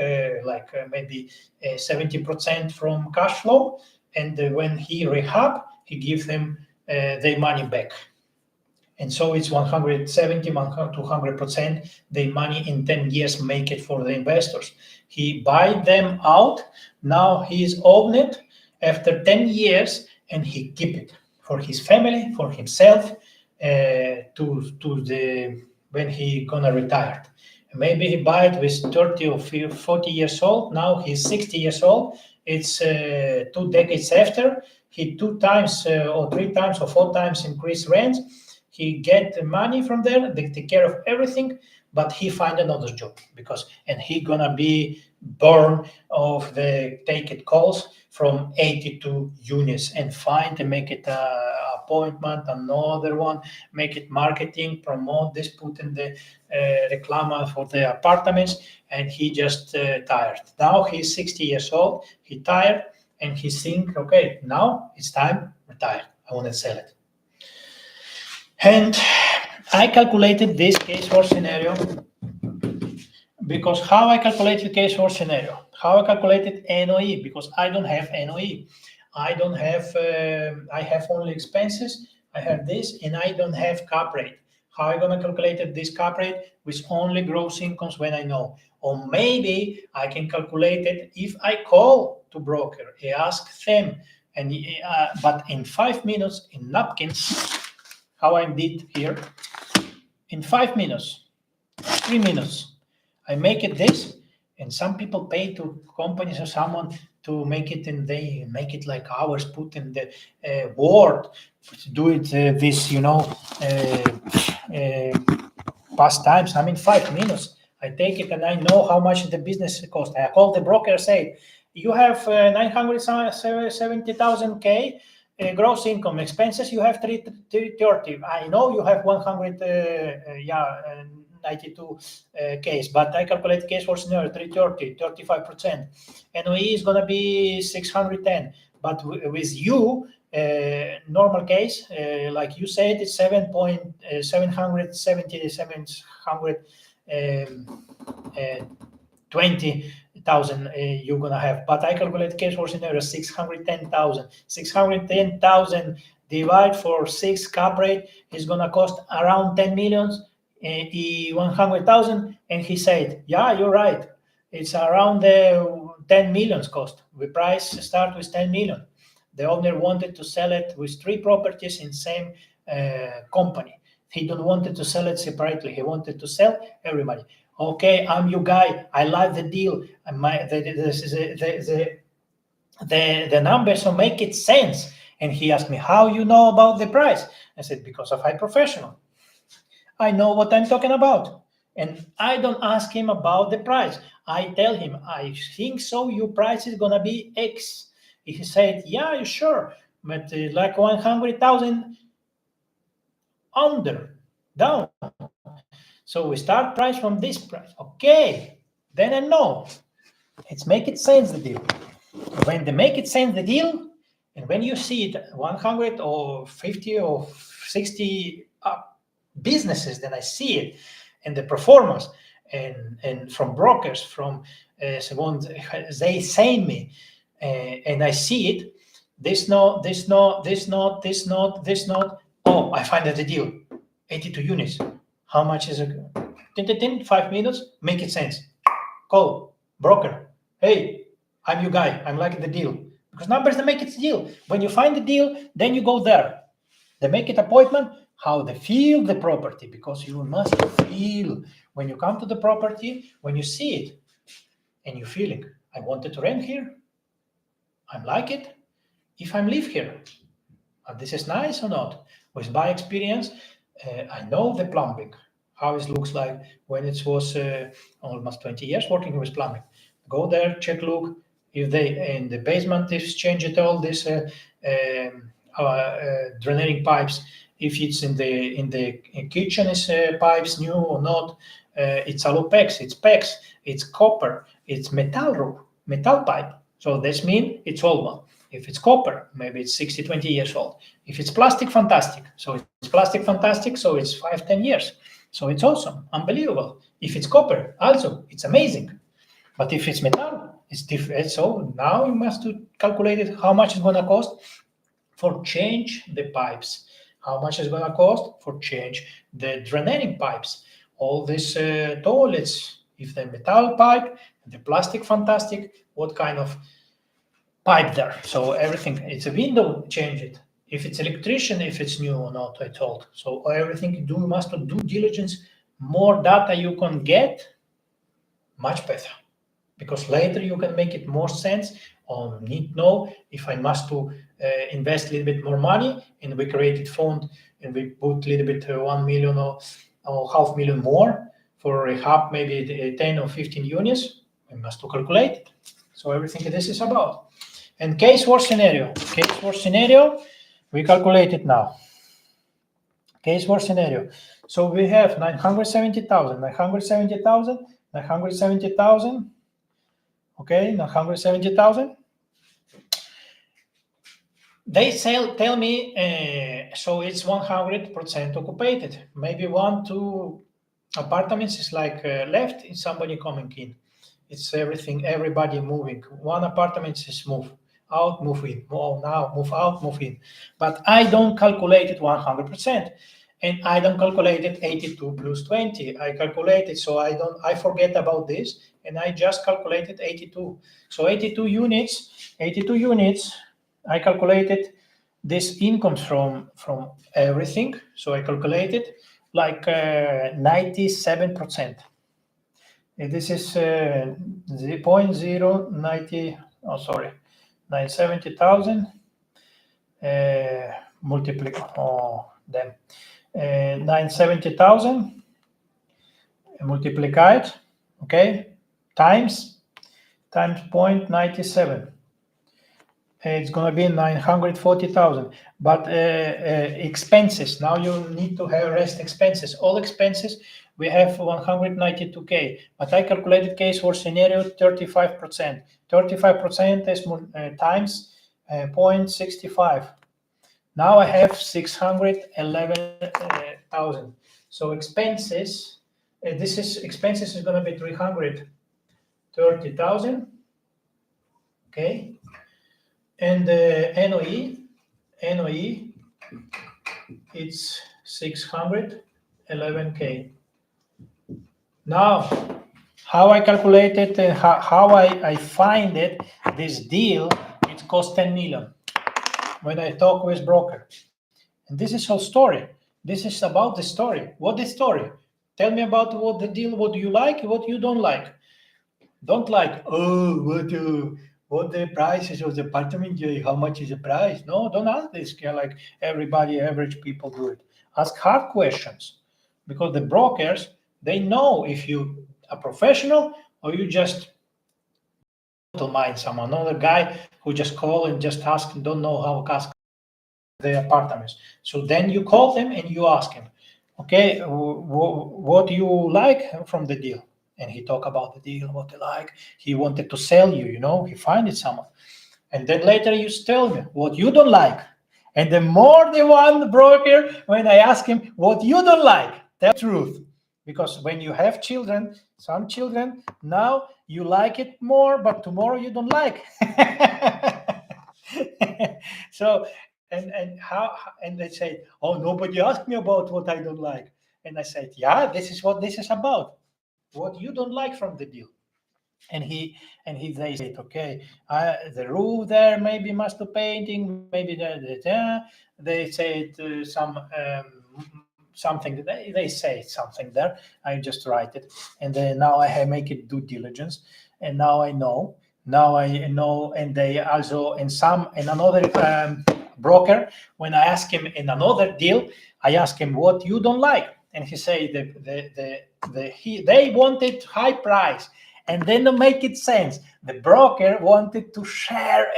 maybe 70% from cash flow, and when he rehab, he gives them their money back. And so it's 170, 200%. The money in 10 years make it for the investors. He buy them out. Now he is owned it after 10 years, and he keep it for his family, for himself, when he gonna retire. Maybe he buy it with 30 or 40 years old. Now he's 60 years old. It's 2 decades after. He 2 times or 3 times or 4 times increase rents. He get the money from there, they take care of everything, but he find another job and he gonna be born of the take it calls from 82 units and find and make it appointment, another one, make it marketing, promote this, put in the reclama for the apartments, and he just tired. Now he's 60 years old, he tired, and he think, okay, now it's time, retire, I want to sell it. And I calculated this case for scenario because how I calculated case for scenario, how I calculated NOE, because I don't have NOE. I don't have, I have only expenses, I have this, and I don't have cap rate. How am I going to calculate this cap rate with only gross incomes when I know? Or maybe I can calculate it if I call to broker, I ask them, and but in 5 minutes in napkins, how I did here, in 5 minutes, 3 minutes, I make it this, and some people pay to companies or someone to make it, and they make it like ours, put in the Word, do it this, past times. I mean, 5 minutes. I take it and I know how much the business cost. I call the broker, say, you have 970,000 K gross income, expenses you have 330. I know you have 192 case, but I calculate case for scenario 330, 35%. NOE is going to be 610. But with you, normal case, like you said, it's 720,000 you're gonna have. But I calculate case for scenario 610,000. 610,000 divide for 6 cap rate is gonna cost around 10 millions, 100,000. And he said, yeah, you're right. It's around 10 millions cost. The price start with 10 million. The owner wanted to sell it with 3 properties in same company. He don't wanted to sell it separately. He wanted to sell everybody. Okay, I'm your guy. I like the deal. The numbers will make it sense. And he asked me, how you know about the price? I said, because of I'm professional. I know what I'm talking about. And I don't ask him about the price. I tell him, I think so, your price is gonna be X. He said, yeah, sure, but like 100,000 under, down. So we start price from this price. Okay, then I know. It's make it sense, the deal. When they make it sense, the deal, and when you see it 100 or 50 or 60 businesses, then I see it, and the performance, and from brokers, from someone, they say me, and I see it. This not. Oh, I find that the deal, 82 units. How much is it? 5 minutes, make it sense. Call broker. Hey, I'm your guy. I'm liking the deal. Because numbers, they make it deal. When you find the deal, then you go there. They make it appointment, how they feel the property, because you must feel when you come to the property, when you see it, and you're feeling, I wanted to rent here. I like it. If I live here, this is nice or not. With my experience, I know the plumbing, how it looks like when it was almost 20 years working with plumbing. Go there, check, look. If they in the basement is changed all this draining pipes. If it's in the kitchen is pipes new or not. It's alupex, it's pex, it's copper, it's metal pipe. So this means it's old one. If it's copper, maybe it's 60, 20 years old. If it's plastic, fantastic. So it's plastic, fantastic. So it's 5, 10 years. So it's awesome, unbelievable. If it's copper, also, it's amazing. But if it's metal, it's different. So now you must calculate it, how much it's going to cost for change the pipes. How much is going to cost for change the draining pipes. All these toilets, if the metal pipe, the plastic, fantastic, what kind of pipe there. So everything, it's a window, change it. If it's electrician, if it's new or not, I told. So everything you must do diligence. More data you can get, much better. Because later you can make it more sense or need know if I must to invest a little bit more money, and we created fund and we put a little bit 1 million or 500,000 more for rehab, maybe 10 or 15 units. We must to calculate it. So everything this is about. And case worst scenario, we calculate it now. Case worst scenario. So we have 970,000. Okay, 970,000. They tell me, so it's 100% occupied. Maybe 1-2 apartments is like left, is somebody coming in. It's everything, everybody moving. One apartment is move out, move in. Oh, now move out, move in. But I don't calculate it 100%. And I don't calculate it 82 plus 20. I calculate it, so I forget about this, and I just calculated 82. So 82 units, I calculated this income from everything. So I calculated like 97%. And this is 0.090. Oh, sorry. 970,000 multiply 970,000 multiplied, okay, times 0.97. It's going to be 940,000. But expenses, now you need to have rest expenses. All expenses, we have 192K. But I calculated case for scenario 35%. 35% is times 0.65. Now I have 611,000. So expenses, expenses is going to be 330,000. Okay. And NOE, it's 611K. Now, how I calculated and how I find it, this deal, it costs 10 million when I talk with broker. And this is whole story. This is about the story. What the story? Tell me about what the deal, what you like, what you don't like. Don't like, what the price is of the apartment, how much is the price? No, don't ask this like everybody, average people do it. Ask hard questions, because the brokers, they know if you are professional or you just don't mind someone, another guy who just call and just ask and don't know how to ask the apartments. So then you call them and you ask him, okay, what do you like from the deal? And he talk about the deal, what he like. He wanted to sell you, he find it someone. And then later you tell me what you don't like. And the more the one broker, when I ask him what you don't like, tell the truth. Because when you have children, some children, now you like it more, but tomorrow you don't like. So, and they say, oh, nobody asked me about what I don't like. And I said, yeah, this is what this is about. What you don't like from the deal. And they said, okay, the roof there maybe must do painting, maybe they said something. They say something there. I just write it, and then now I make it due diligence, and now I know. And they also in another broker. When I ask him in another deal, I ask him what you don't like, and he say they wanted high price. And then to make it sense, the broker wanted to share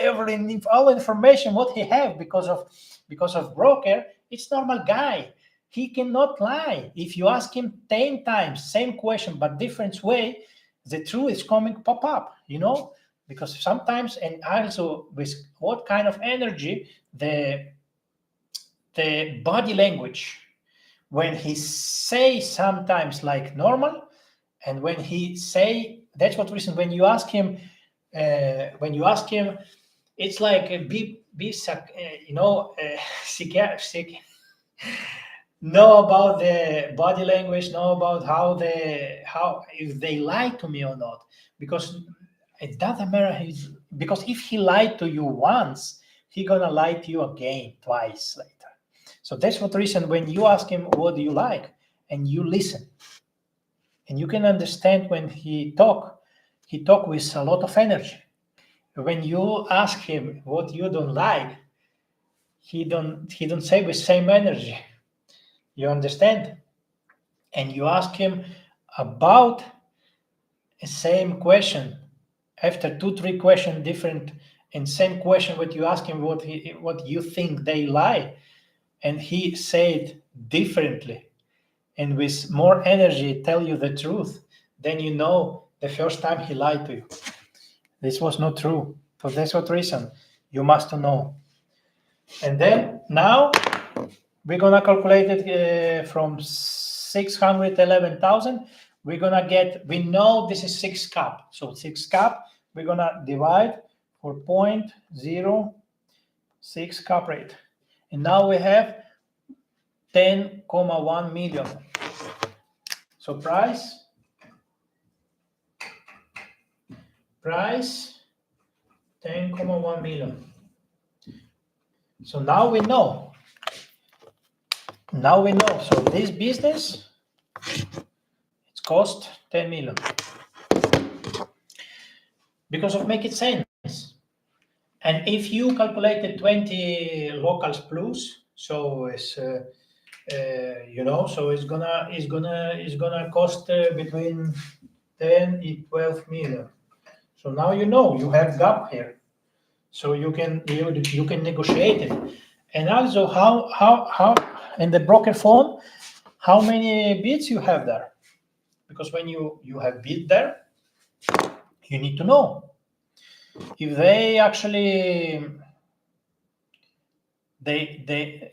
all information what he have because of broker. It's normal guy. He cannot lie. If you ask him 10 times same question but different way, the truth is coming pop up. Because sometimes, and also with what kind of energy the body language, when he say sometimes like normal, and when he say, that's what reason when you ask him, it's like a know about the body language, know about how if they lie to me or not, because it doesn't matter. Because if he lied to you once, he gonna lie to you again twice later. So that's what reason when you ask him what do you like, and you listen, and you can understand when he talk with a lot of energy. When you ask him what you don't like, he don't say with same energy. You understand? And you ask him about the same question after 2-3 questions different, and same question what you ask him what you think they lie, and he said differently and with more energy tell you the truth, then you know the first time he lied to you. This was not true. For that's what reason you must know. And then now we're gonna calculate it from 611,000. We're gonna get, we know this is 6 cap. So 6 cap, we're gonna divide for 0.06 cap rate. And now we have 10.1 million. So price 10.1 million. So now we know. So this business, it's cost 10 million. Because of make it sense. And if you calculated 20 locals plus, so it's so it's gonna cost between 10 and 12 million. So now you have gap here, so you can negotiate it. And also how in the broker phone, how many bits you have there, because when you have bid there, you need to know if they actually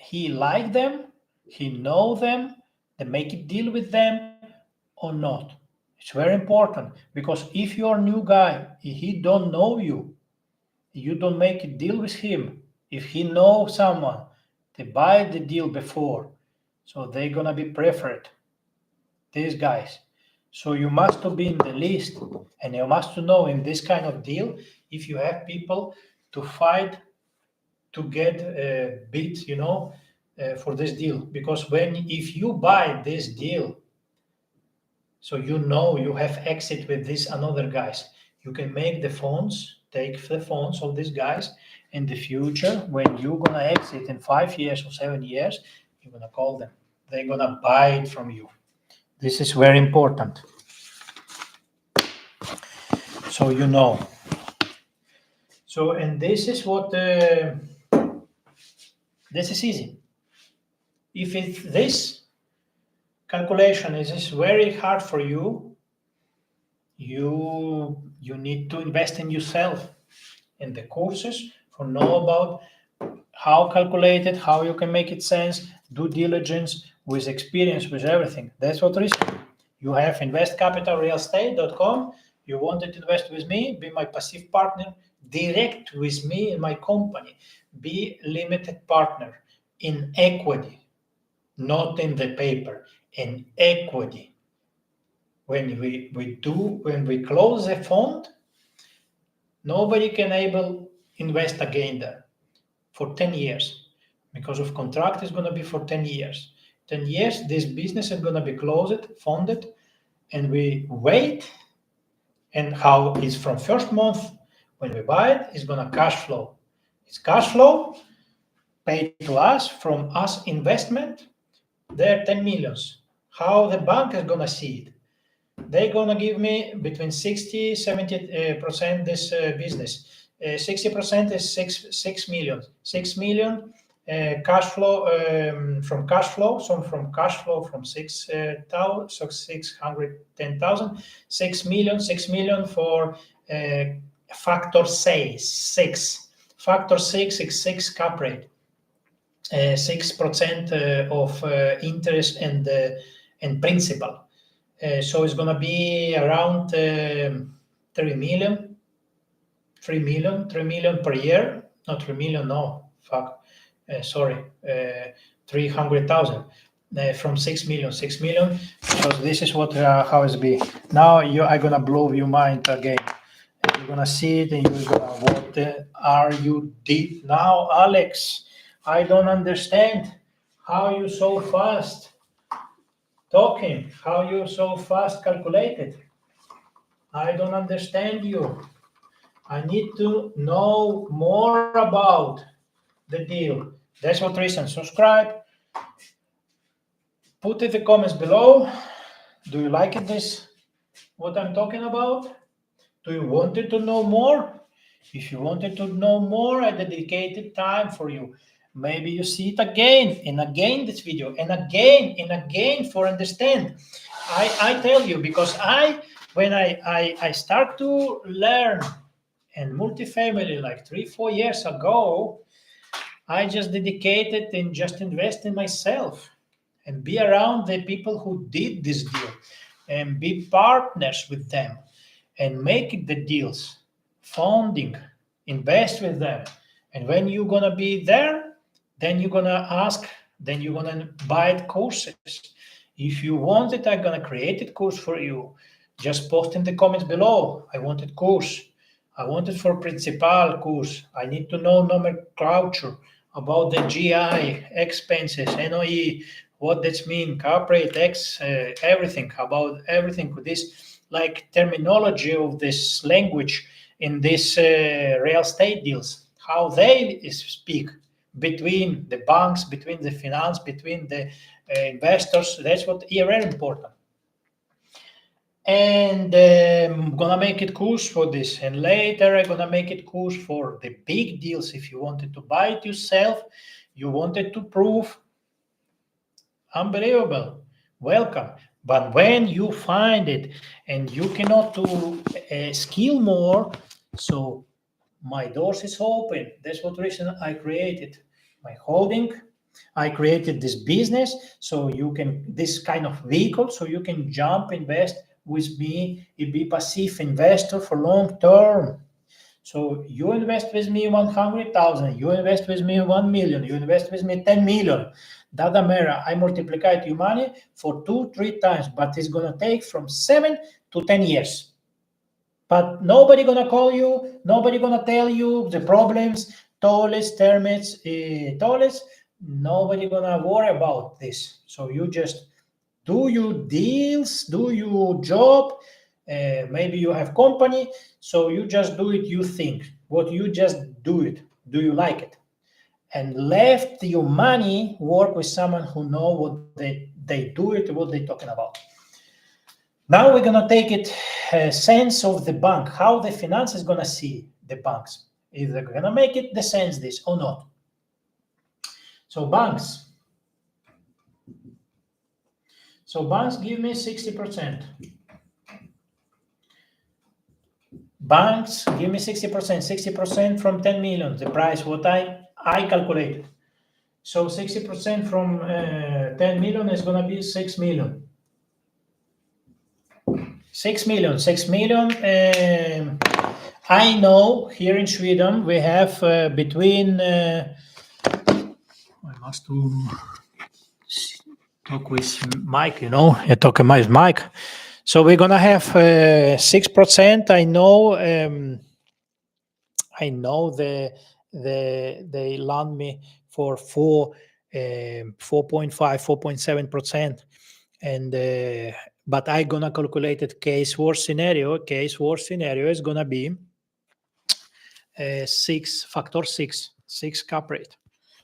he like them, he know them, they make a deal with them or not. It's very important, because if you're a new guy, he don't know you, you don't make a deal with him. If he know someone, they buy the deal before, so they're gonna be preferred, these guys. So you must be in the list, and you must know in this kind of deal if you have people to fight to get bids, for this deal. Because if you buy this deal, so you have exit with this another guys, you can make take the phones of these guys. In the future, when you're gonna exit in 5 years or 7 years, you're gonna call them. They're gonna buy it from you. This is very important. So So, and this is what this is easy. If this calculation is very hard for you, you need to invest in yourself, in the courses, for know about how calculated, how you can make it sense, due diligence, with experience, with everything. That's what it is. You have investcapitalrealestate.com. You wanted to invest with me, be my passive partner, direct with me in my company, be limited partner in equity, not in the paper, in equity. When we close a fund, nobody can able invest again there for 10 years, because of contract is going to be for 10 years. 10 years, this business is going to be closed, funded, and we wait. And how is from first month when we buy it, is going to cash flow. It's cash flow paid to us from us investment. They're 10 millions. How the bank is going to see it? They're going to give me between 60-70% this business. 60% is 6 million. 6 million cash flow from cash flow. So from cash flow from 6,000, so 610,000. 6 million for factor 6. Factor 6 is 6 cap rate. 6% of interest and principal. So it's going to be around 3 million per year. Not 3 million, no, fuck. 300,000 from 6 million. 6 million. So this is what how it's be. Now I'm going to blow your mind again. You're going to see it and you're going to, what are you did now, Alex? I don't understand how you so fast talking, how you so fast calculated. I don't understand you. I need to know more about the deal. That's what reason. Subscribe. Put in the comments below. Do you like this? What I'm talking about? Do you want to know more? If you wanted to know more, I dedicated time for you. Maybe you see it again and again this video and again for understand. I tell you, because when I start to learn in multifamily like 3-4 years ago, I just dedicated and just invest in myself and be around the people who did this deal and be partners with them and make the deals, funding, invest with them. And when you're going to be there, then you're going to ask, then you're going to buy courses. If you want it, I'm going to create a course for you. Just post in the comments below. I want a course. I want it for principal course. I need to know nomenclature about the GI, expenses, NOE, what that means, corporate X, everything, about everything with this, like terminology of this language in this real estate deals, how they speak between the banks, between the finance, between the investors. That's what is very important. And I'm gonna make it course for this, and later I'm gonna make it course for the big deals. If you wanted to buy it yourself, you wanted to prove, unbelievable, welcome. But when you find it and you cannot do skill more, so my doors is open. That's what reason I created my holding. I created this business so you can, this kind of vehicle, so you can jump, invest with me, and be passive investor for long term. So you invest with me 100,000, you invest with me 1 million, you invest with me 10 million. Doesn't matter. I multiply your money for 2-3 times, but it's gonna take from 7 to 10 years. But nobody gonna call you, nobody gonna tell you the problems, tolls, termits, tolls. Nobody gonna worry about this. So you just do your deals, do your job. Maybe you have company, so you just do it. You think what you just do it. Do you like it? And left your money work with someone who know what they do it, what they talking about. Now we're gonna take it sense of the bank, how the finance is gonna see the banks. If they're gonna make it the sense this or not. So banks. So banks give me 60%. Banks give me 60%, 60% from 10 million, the price what I calculated. So 60% from 10 million is gonna be 6 million. 6 million, 6 million. I know here in Sweden we have between. I must talk with Mike. I talk with Mike. So we're gonna have 6%. I know. They land me for 4.5, 4.7%, and but I gonna calculate it case worst scenario. Case worst scenario is gonna be 6 cap rate,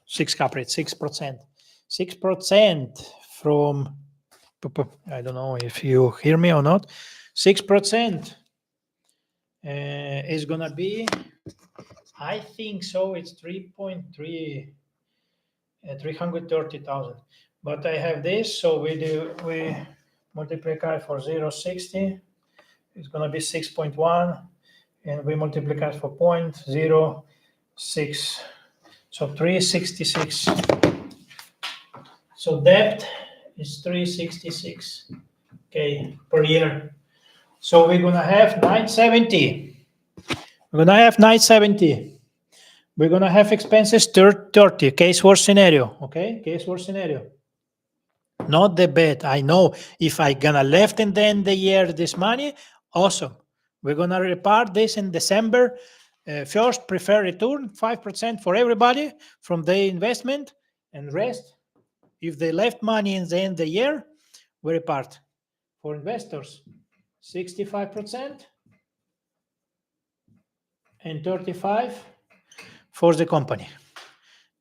6%, 6% from. I don't know if you hear me or not. 6% is gonna be. I think so. It's 3.3, 330,000. But I have this, so we multiply for 0.60. It's gonna be 6.1, and we multiply for 0.06. So 366. So debt is 366. Okay, per year. So we're gonna have 970. We're gonna have 970. We're gonna have expenses 30. Case worst scenario. Okay, case worst scenario. Not the bet. I know if I gonna left in the end of the year this money, awesome. We're gonna repart this in December. First, prefer return 5% for everybody from the investment, and rest. If they left money in the end of the year, we repart. For investors, 65% and 35% for the company.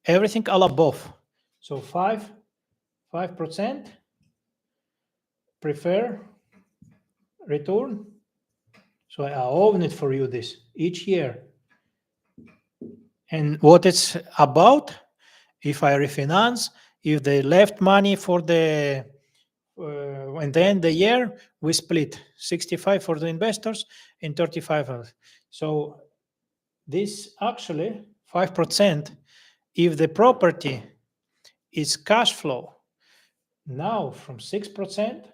Everything all above. So 5% prefer return. So I own it for you this each year. And what it's about, if I refinance, if they left money for the and then the year we split 65 for the investors and 35. So this actually 5%, if the property is cash flow now from 6%,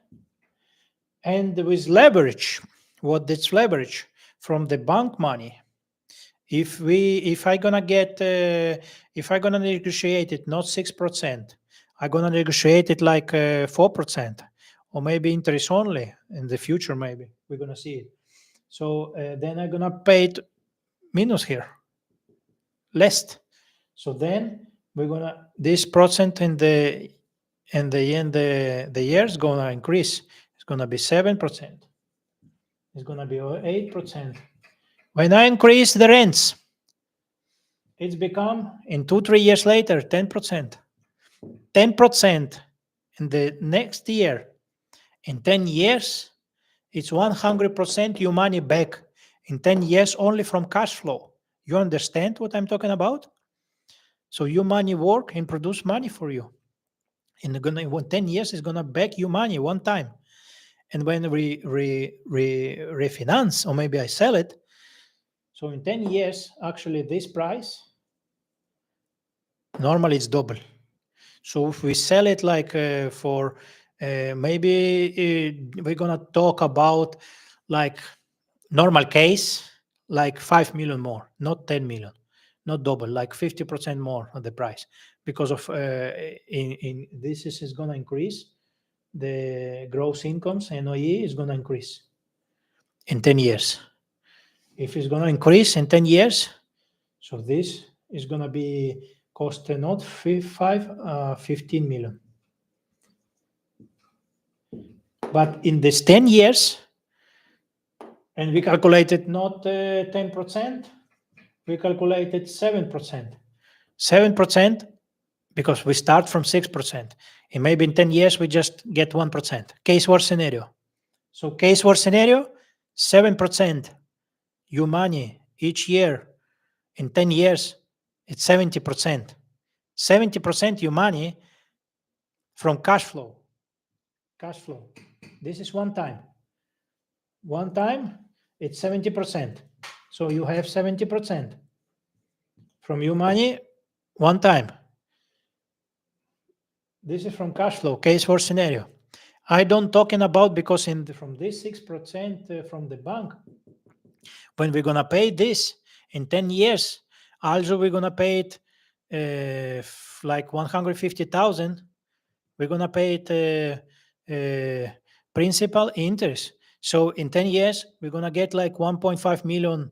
and with leverage, what is leverage from the bank money? If I gonna negotiate it not 6%, I'm gonna negotiate it like 4%, or maybe interest only in the future. Maybe we're gonna see it. So then I'm gonna pay it minus here, less. So then we're gonna this percent in the end the year is gonna increase. It's gonna be 7%. It's gonna be 8%. When I increase the rents, it's become in 2-3 years later 10%. 10% in the next year. In 10 years, it's 100% your money back in 10 years only from cash flow. You understand what I'm talking about? So your money work and produce money for you. In 10 years, it's gonna back you money one time. And when we refinance, or maybe I sell it, so in 10 years, actually this price, normally it's double. So if we sell it like for maybe we're gonna talk about like normal case, like 5 million more, not 10 million, not double, like 50% more of the price, because of in this is gonna increase the gross incomes. NOE is gonna increase in 10 years. If it's gonna increase in 10 years, so this is gonna be cost not 15 million. But in this 10 years, and we calculated not 10%, we calculated 7%. 7% because we start from 6%. And maybe in 10 years, we just get 1%. Case war scenario. So case war scenario, 7% your money each year in 10 years, it's 70%. 70% your money from cash flow. Cash flow. This is one time. One time, it's 70%. So you have 70% from your money one time. This is from cash flow, case for scenario. I don't talking about because from this 6% from the bank, when we're gonna pay this in 10 years, also we're gonna pay it like 150,000. We're gonna pay it principal interest. So in 10 years, we're gonna get like 1.5 million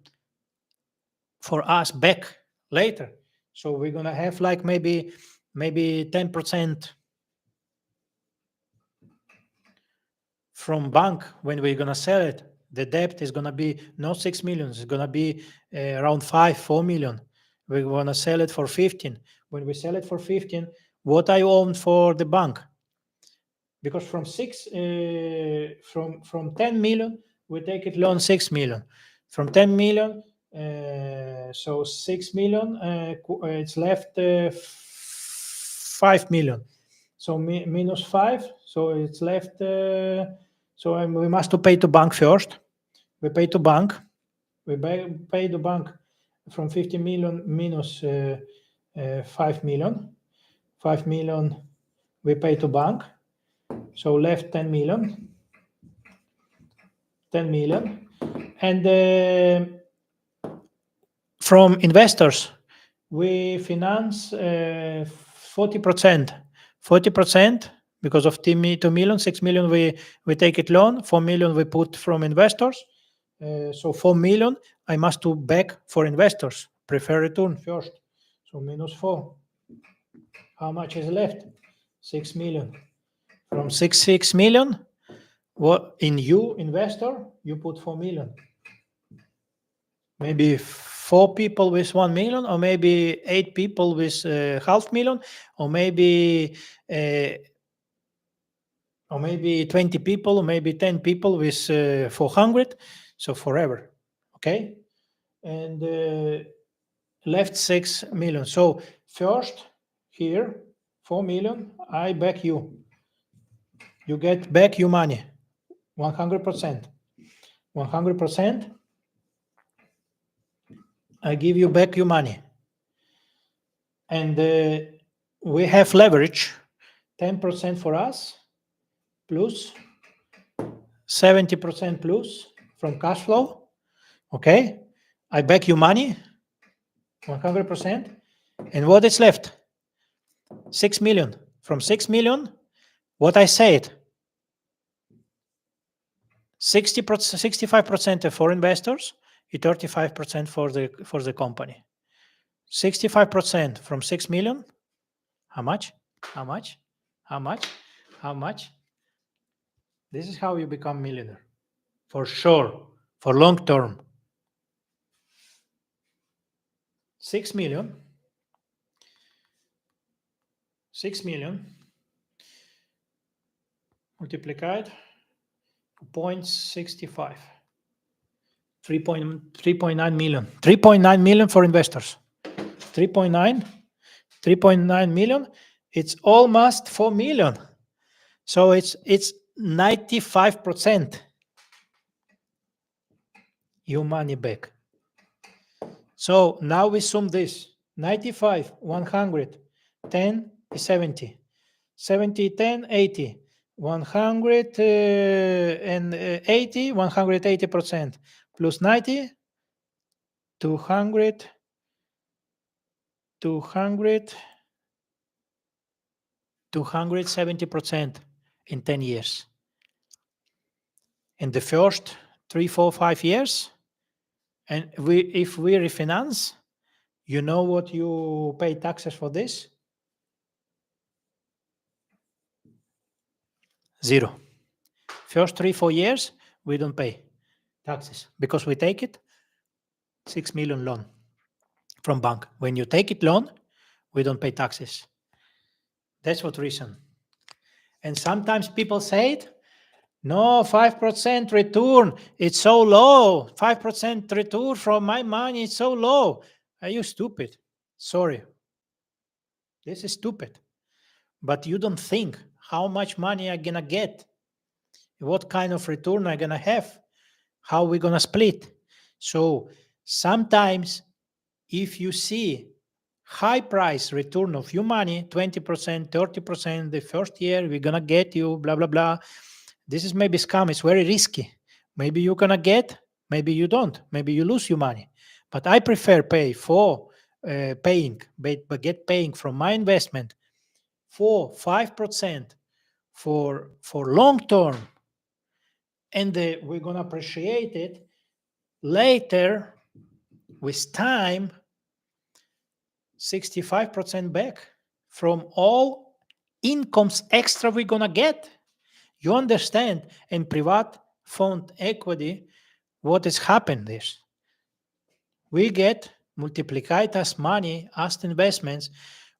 for us back later. So we're gonna have like maybe 10% from bank when we're gonna sell it. The debt is gonna be not 6 million, it's gonna be around 4 million. We're gonna sell it for 15. When we sell it for 15, what I own for the bank? Because from 10 million, we take it loan 6 million. From 10 million, so 6 million, it's left 5 million. So minus 5, so it's left, so we must to pay to bank first. We pay to bank. We pay the bank from 50 million minus 5 million. 5 million we pay to bank. So left 10 million. 10 million. And from investors, we finance 40%. 40% because of 2 million, 6 million we take it loan, 4 million we put from investors. So 4 million I must do back for investors. Prefer return first. So minus 4. How much is left? 6 million. From 6 million, what in you investor, you put 4 million. Maybe 4 people with 1 million, or maybe 8 people with 500,000, or maybe 20 people, or maybe 10 people with 400. So forever, okay? And left 6 million. So first here 4 million, I back you. You get back your money, 100%. 100%. I give you back your money. And we have leverage, 10% for us, plus 70% plus from cash flow. Okay, I back you money, 100%. And what is left? 6 million. From 6 million, what I said, 65% for investors, 35% for the company. 65% from 6 million. How much? How much? How much? How much? This is how you become millionaire. For sure. For long term. 6 million 6 million multiplied 0.65. 3.9 million. 3.9 million for investors. 3.9 million. It's almost 4 million. So it's 95% your money back. So now we sum this. 95, 100, 10 is 70. 70, 10, 80. 180, 180% plus 90, 200, 270% in 10 years. In the first 3, 4, 5 years, and if we refinance, you know what you pay taxes for this? 0. First 3, 4 years, we don't pay taxes because we take it 6 million loan from bank. When you take it loan, we don't pay taxes. That's what reason. And sometimes people say it, no, 5% return, it's so low. 5% return from my money, it's so low. Are you stupid? Sorry. This is stupid. But you don't think how much money I'm going to get, what kind of return I'm going to have, how we're going to split. So sometimes if you see high price return of your money, 20%, 30% the first year, we're going to get you, blah, blah, blah. This is maybe scam. It's very risky. Maybe you're going to get, maybe you don't. Maybe you lose your money. But I prefer paying from my investment 4, 5% for long term. And we're going to appreciate it later with time, 65% back from all incomes extra we're going to get. You understand? In private fund equity, what has happened is we get multiplied as money, as investments.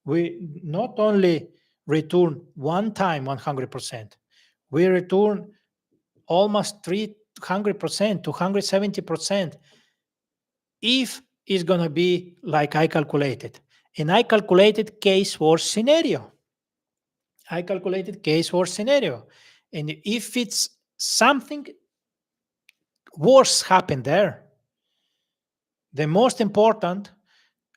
We not only return one time 100%, we return almost 300%, 270%, if it's going to be like I calculated. And I calculated case worst scenario. And if it's something worse happened there, the most important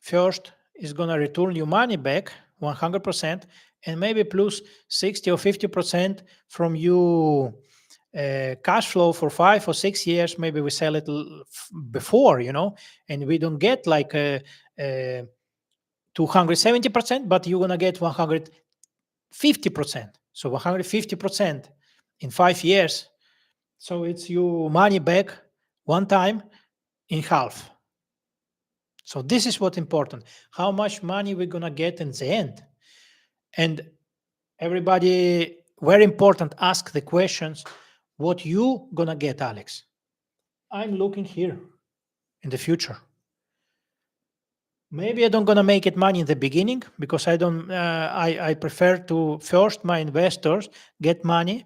first is going to return your money back 100% and maybe plus 60 or 50% from your cash flow for 5 or 6 years. Maybe we sell it before, and we don't get like 270%, but you're going to get 150%. So 150% in 5 years. So it's your money back one time in half. So this is what's important. How much money we're going to get in the end. And everybody, very important, ask the questions, what you going to get, Alex? I'm looking here in the future. Maybe I don't going to make it money in the beginning because I prefer to first my investors get money,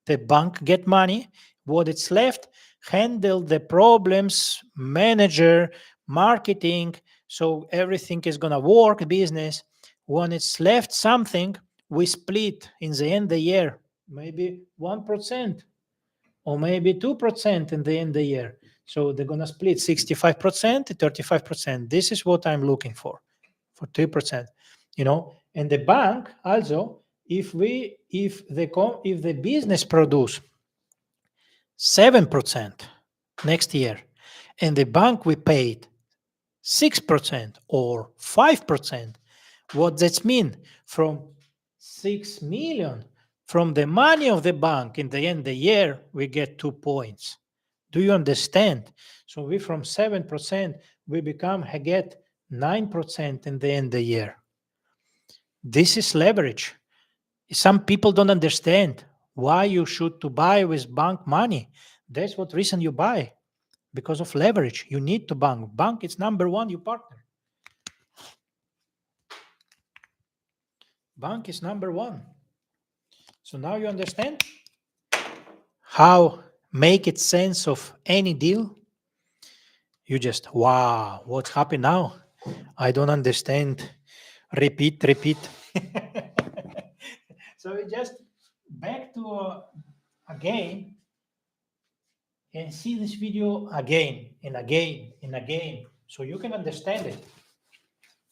the bank get money, what it's left, handle the problems, manager, marketing, so everything is going to work, business. When it's left something, we split in the end of the year, maybe 1% or maybe 2% in the end of the year. So they're going to split 65% to 35%. This is what I'm looking for 3%, and the bank also, if the business produce 7% next year, and the bank we paid 6% or 5%, what that mean? From 6 million, from the money of the bank in the end of the year, we get 2 points. Do you understand? So we from 7%, we get 9% in the end of the year. This is leverage. Some people don't understand why you should to buy with bank money. That's what reason you buy, because of leverage. You need to bank. Bank is number one, your partner. Bank is number one. So now you understand how make it sense of any deal. You just, wow, what's happened now? I don't understand. Repeat. So we just back to again and see this video again and again and again so you can understand it.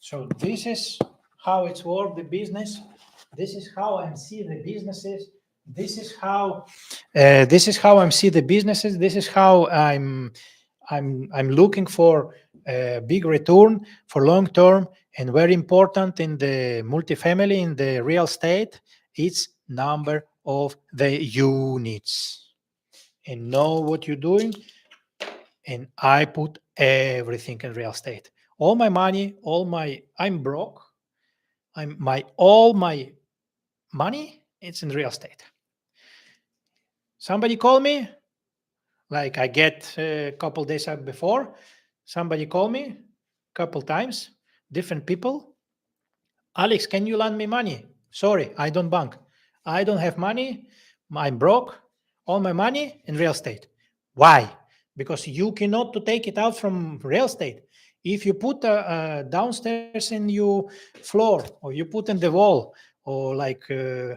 So this is how it's worked, the business. This is how I see the businesses. This is how I'm see the businesses. This is how I'm looking for a big return for long term, and very important in the multifamily, in the real estate, it's number of the units. And know what you're doing. And I put everything in real estate. All my money, I'm broke. All my money, it's in real estate. Somebody call me, like I get a couple days before, somebody call me a couple times, different people. Alex, can you lend me money? Sorry, I don't bank. I don't have money. I'm broke. All my money in real estate. Why? Because you cannot to take it out from real estate. If you put downstairs in your floor, or you put in the wall, or like you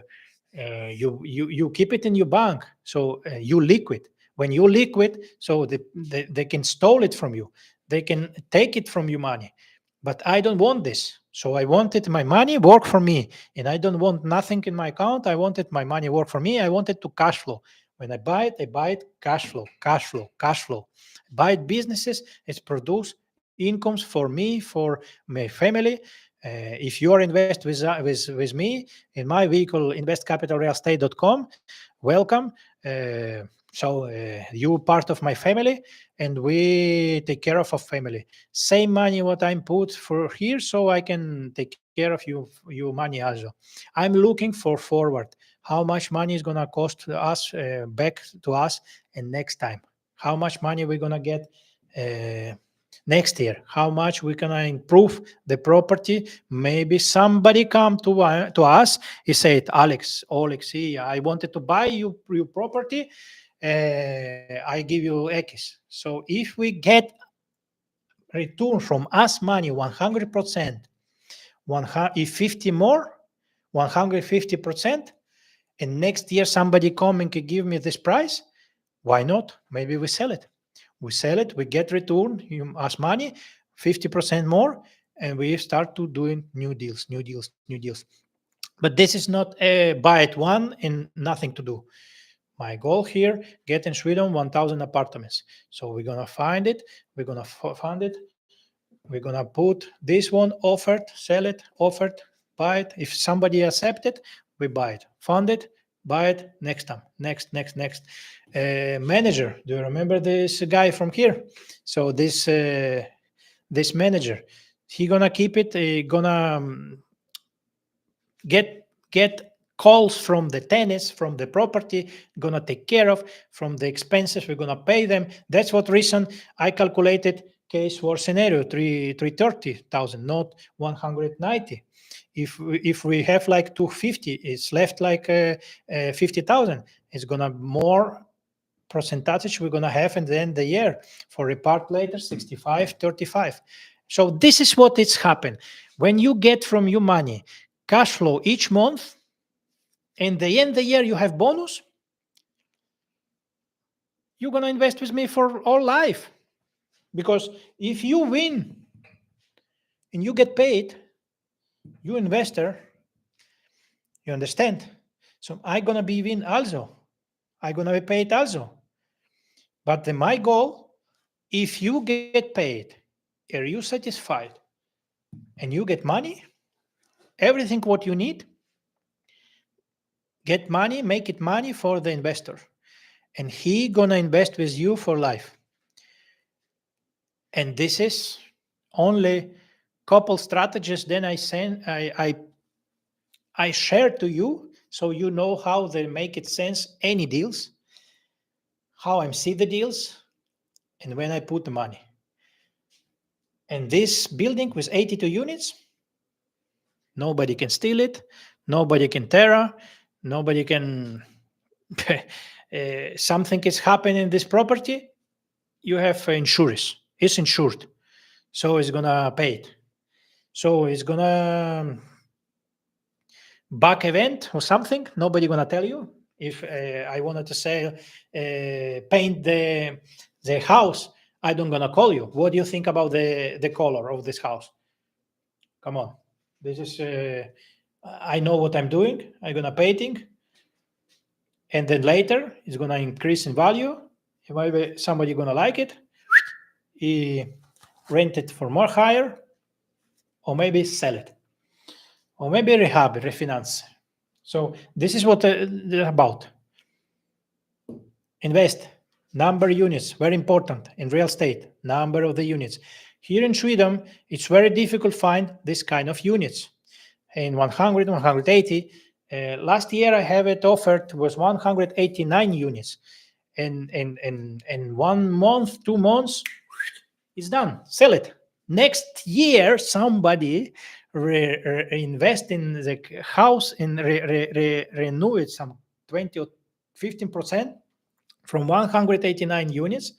keep it in your bank, so you liquid. When you liquid, so they can stole it from you. They can take it from your money. But I don't want this. So I wanted my money work for me, and I don't want nothing in my account. I wanted my money work for me. I wanted to cash flow. When I buy it cash flow, cash flow, cash flow. Buy it businesses, it's produce incomes for me, for my family. If you are invest with me in my vehicle, investcapitalrealestate.com, welcome. You part of my family, and we take care of our family. Same money what I'm put for here, so I can take care of you money also. I'm looking for forward. How much money is gonna cost us back to us, and next time? How much money we're gonna get next year? How much we gonna improve the property? Maybe somebody come to us. He said, Oleksiy, I wanted to buy your property. I give you X. So if we get return from us money 100%, if 50 more, 150%, and next year somebody come and can give me this price, why not? Maybe we sell it. We get return us money, 50% more, and we start to doing new deals. But this is not a buy it one and nothing to do. My goal here, get in Sweden 1,000 apartments. So we're gonna find it. We're gonna fund it. We're gonna put this one offered, sell it, offered, buy it. If somebody accept it, we buy it. Fund it, buy it. Next time, next. Manager. Do you remember this guy from here? So this manager, he gonna keep it. Gonna get calls from the tenants, from the property, gonna take care of, from the expenses, we're gonna pay them. That's what reason I calculated case war scenario 330,000, not 190. If we have like 250, it's left like 50,000. It's gonna more percentage we're gonna have in the end of the year. For repart later, 65-35. So this is what it's happened. When you get from your money cash flow each month, and the end of the year you have bonus, you're going to invest with me for all life. Because if you win and you get paid, you investor, you understand? So I'm going to be win also. I'm going to be paid also. But my goal, if you get paid, are you satisfied, and you get money, everything what you need, get money, make it money for the investor. And he going to invest with you for life. And this is only couple strategies. Then I share to you, so you know how they make it sense, any deals, how I see the deals, and when I put the money. And this building with 82 units, nobody can steal it, Nobody can terror. Nobody can. Something is happening in this property. You have insurance. It's insured, so it's gonna pay it. So it's gonna back event or something. Nobody gonna tell you. If I wanted to say paint the house, I don't gonna call you. What do you think about the color of this house? Come on, this is I know what I'm doing. I'm gonna painting, and then later it's gonna increase in value. Maybe somebody gonna like it, he rent it for more higher, or maybe sell it, or maybe rehab, refinance. So this is what they're about. Invest. Number of units, very important in real estate. Number of the units. Here in Sweden, it's very difficult to find this kind of units. In 100, 180. Last year, I have it offered was 189 units. And in 1 month, 2 months, it's done. Sell it. Next year, somebody invest in the house and renew it some 20 or 15% from 189 units,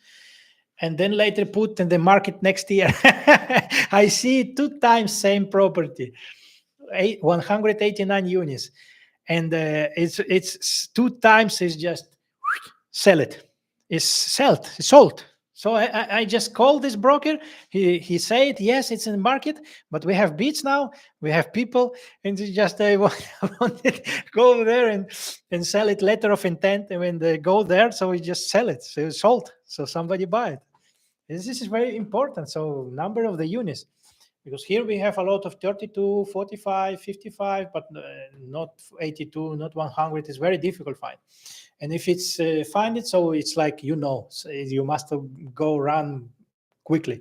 and then later put in the market next year. I see 2 times same property, 189 units, and it's 2 times is just sell it. It's sold. So I just called this broker. He said yes, it's in the market, but we have bids now. We have people, and it's just I wanted to go there and sell it. Letter of intent, and when they go there, so we just sell it. So it's sold. So somebody buy it. This is very important. So number of the units, because here we have a lot of 32, 45, 55, but not 82, not 100. It's very difficult to find. And if it's find it, so it's like so you must go run quickly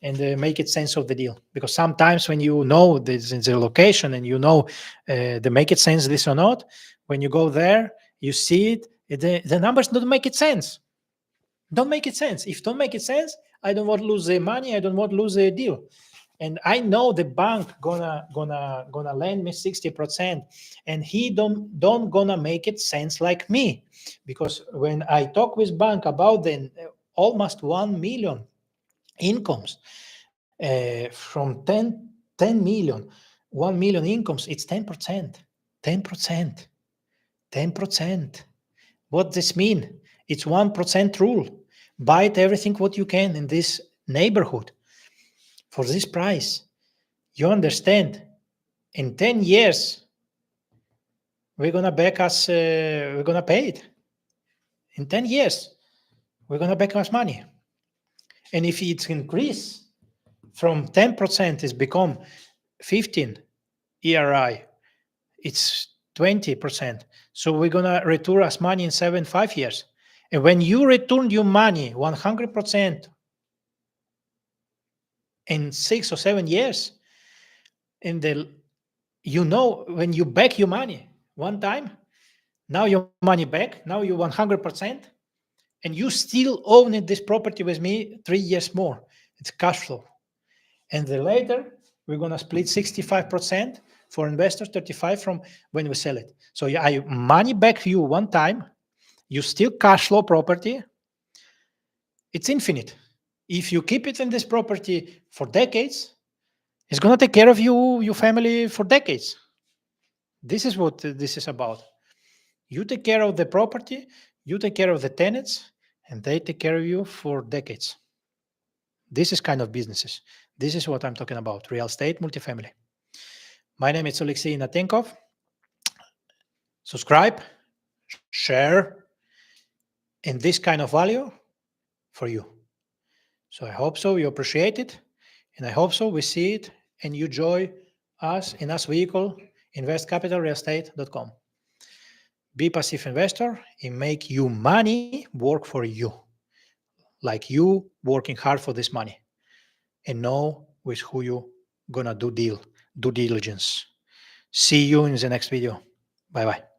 and make it sense of the deal. Because sometimes when you know this in the location and the make it sense this or not, when you go there, you see it, the numbers don't make it sense. Don't make it sense. If don't make it sense, I don't want to lose the money. I don't want to lose the deal. And I know the bank gonna lend me 60%, and he don't gonna make it sense like me, because when I talk with bank about the almost 1 million incomes from 10 million, 1 million incomes, it's 10%, 10%, 10%. What this mean? It's 1% rule. Buy it everything what you can in this neighborhood for this price. You understand? In 10 years, we're gonna back us. We're gonna pay it. In 10 years, we're gonna back us money. And if it's increase from 10%, it's become 15 ERI. It's 20%. So we're gonna return us money in 5 years. And when you return your money 100% in 6 or 7 years, and when you back your money one time, now your money back, now you 100%, and you still own this property with me 3 years more. It's cash flow. And then later, we're gonna split 65% for investors, 35 from when we sell it. So I money back you one time, you still cash flow property. It's infinite. If you keep it in this property for decades, it's gonna take care of you, your family for decades. This is what this is about. You take care of the property, you take care of the tenants, and they take care of you for decades. This is kind of businesses. This is what I'm talking about, real estate, multifamily. My name is Oleksiy Ihnatenkov. Subscribe, share, and this kind of value for you. So I hope so you appreciate it, and I hope so we see it and you join us in us vehicle, investcapitalrealestate.com. Be passive investor and make you money work for you, like you working hard for this money, and know with who you gonna do diligence. See you in the next video. Bye bye.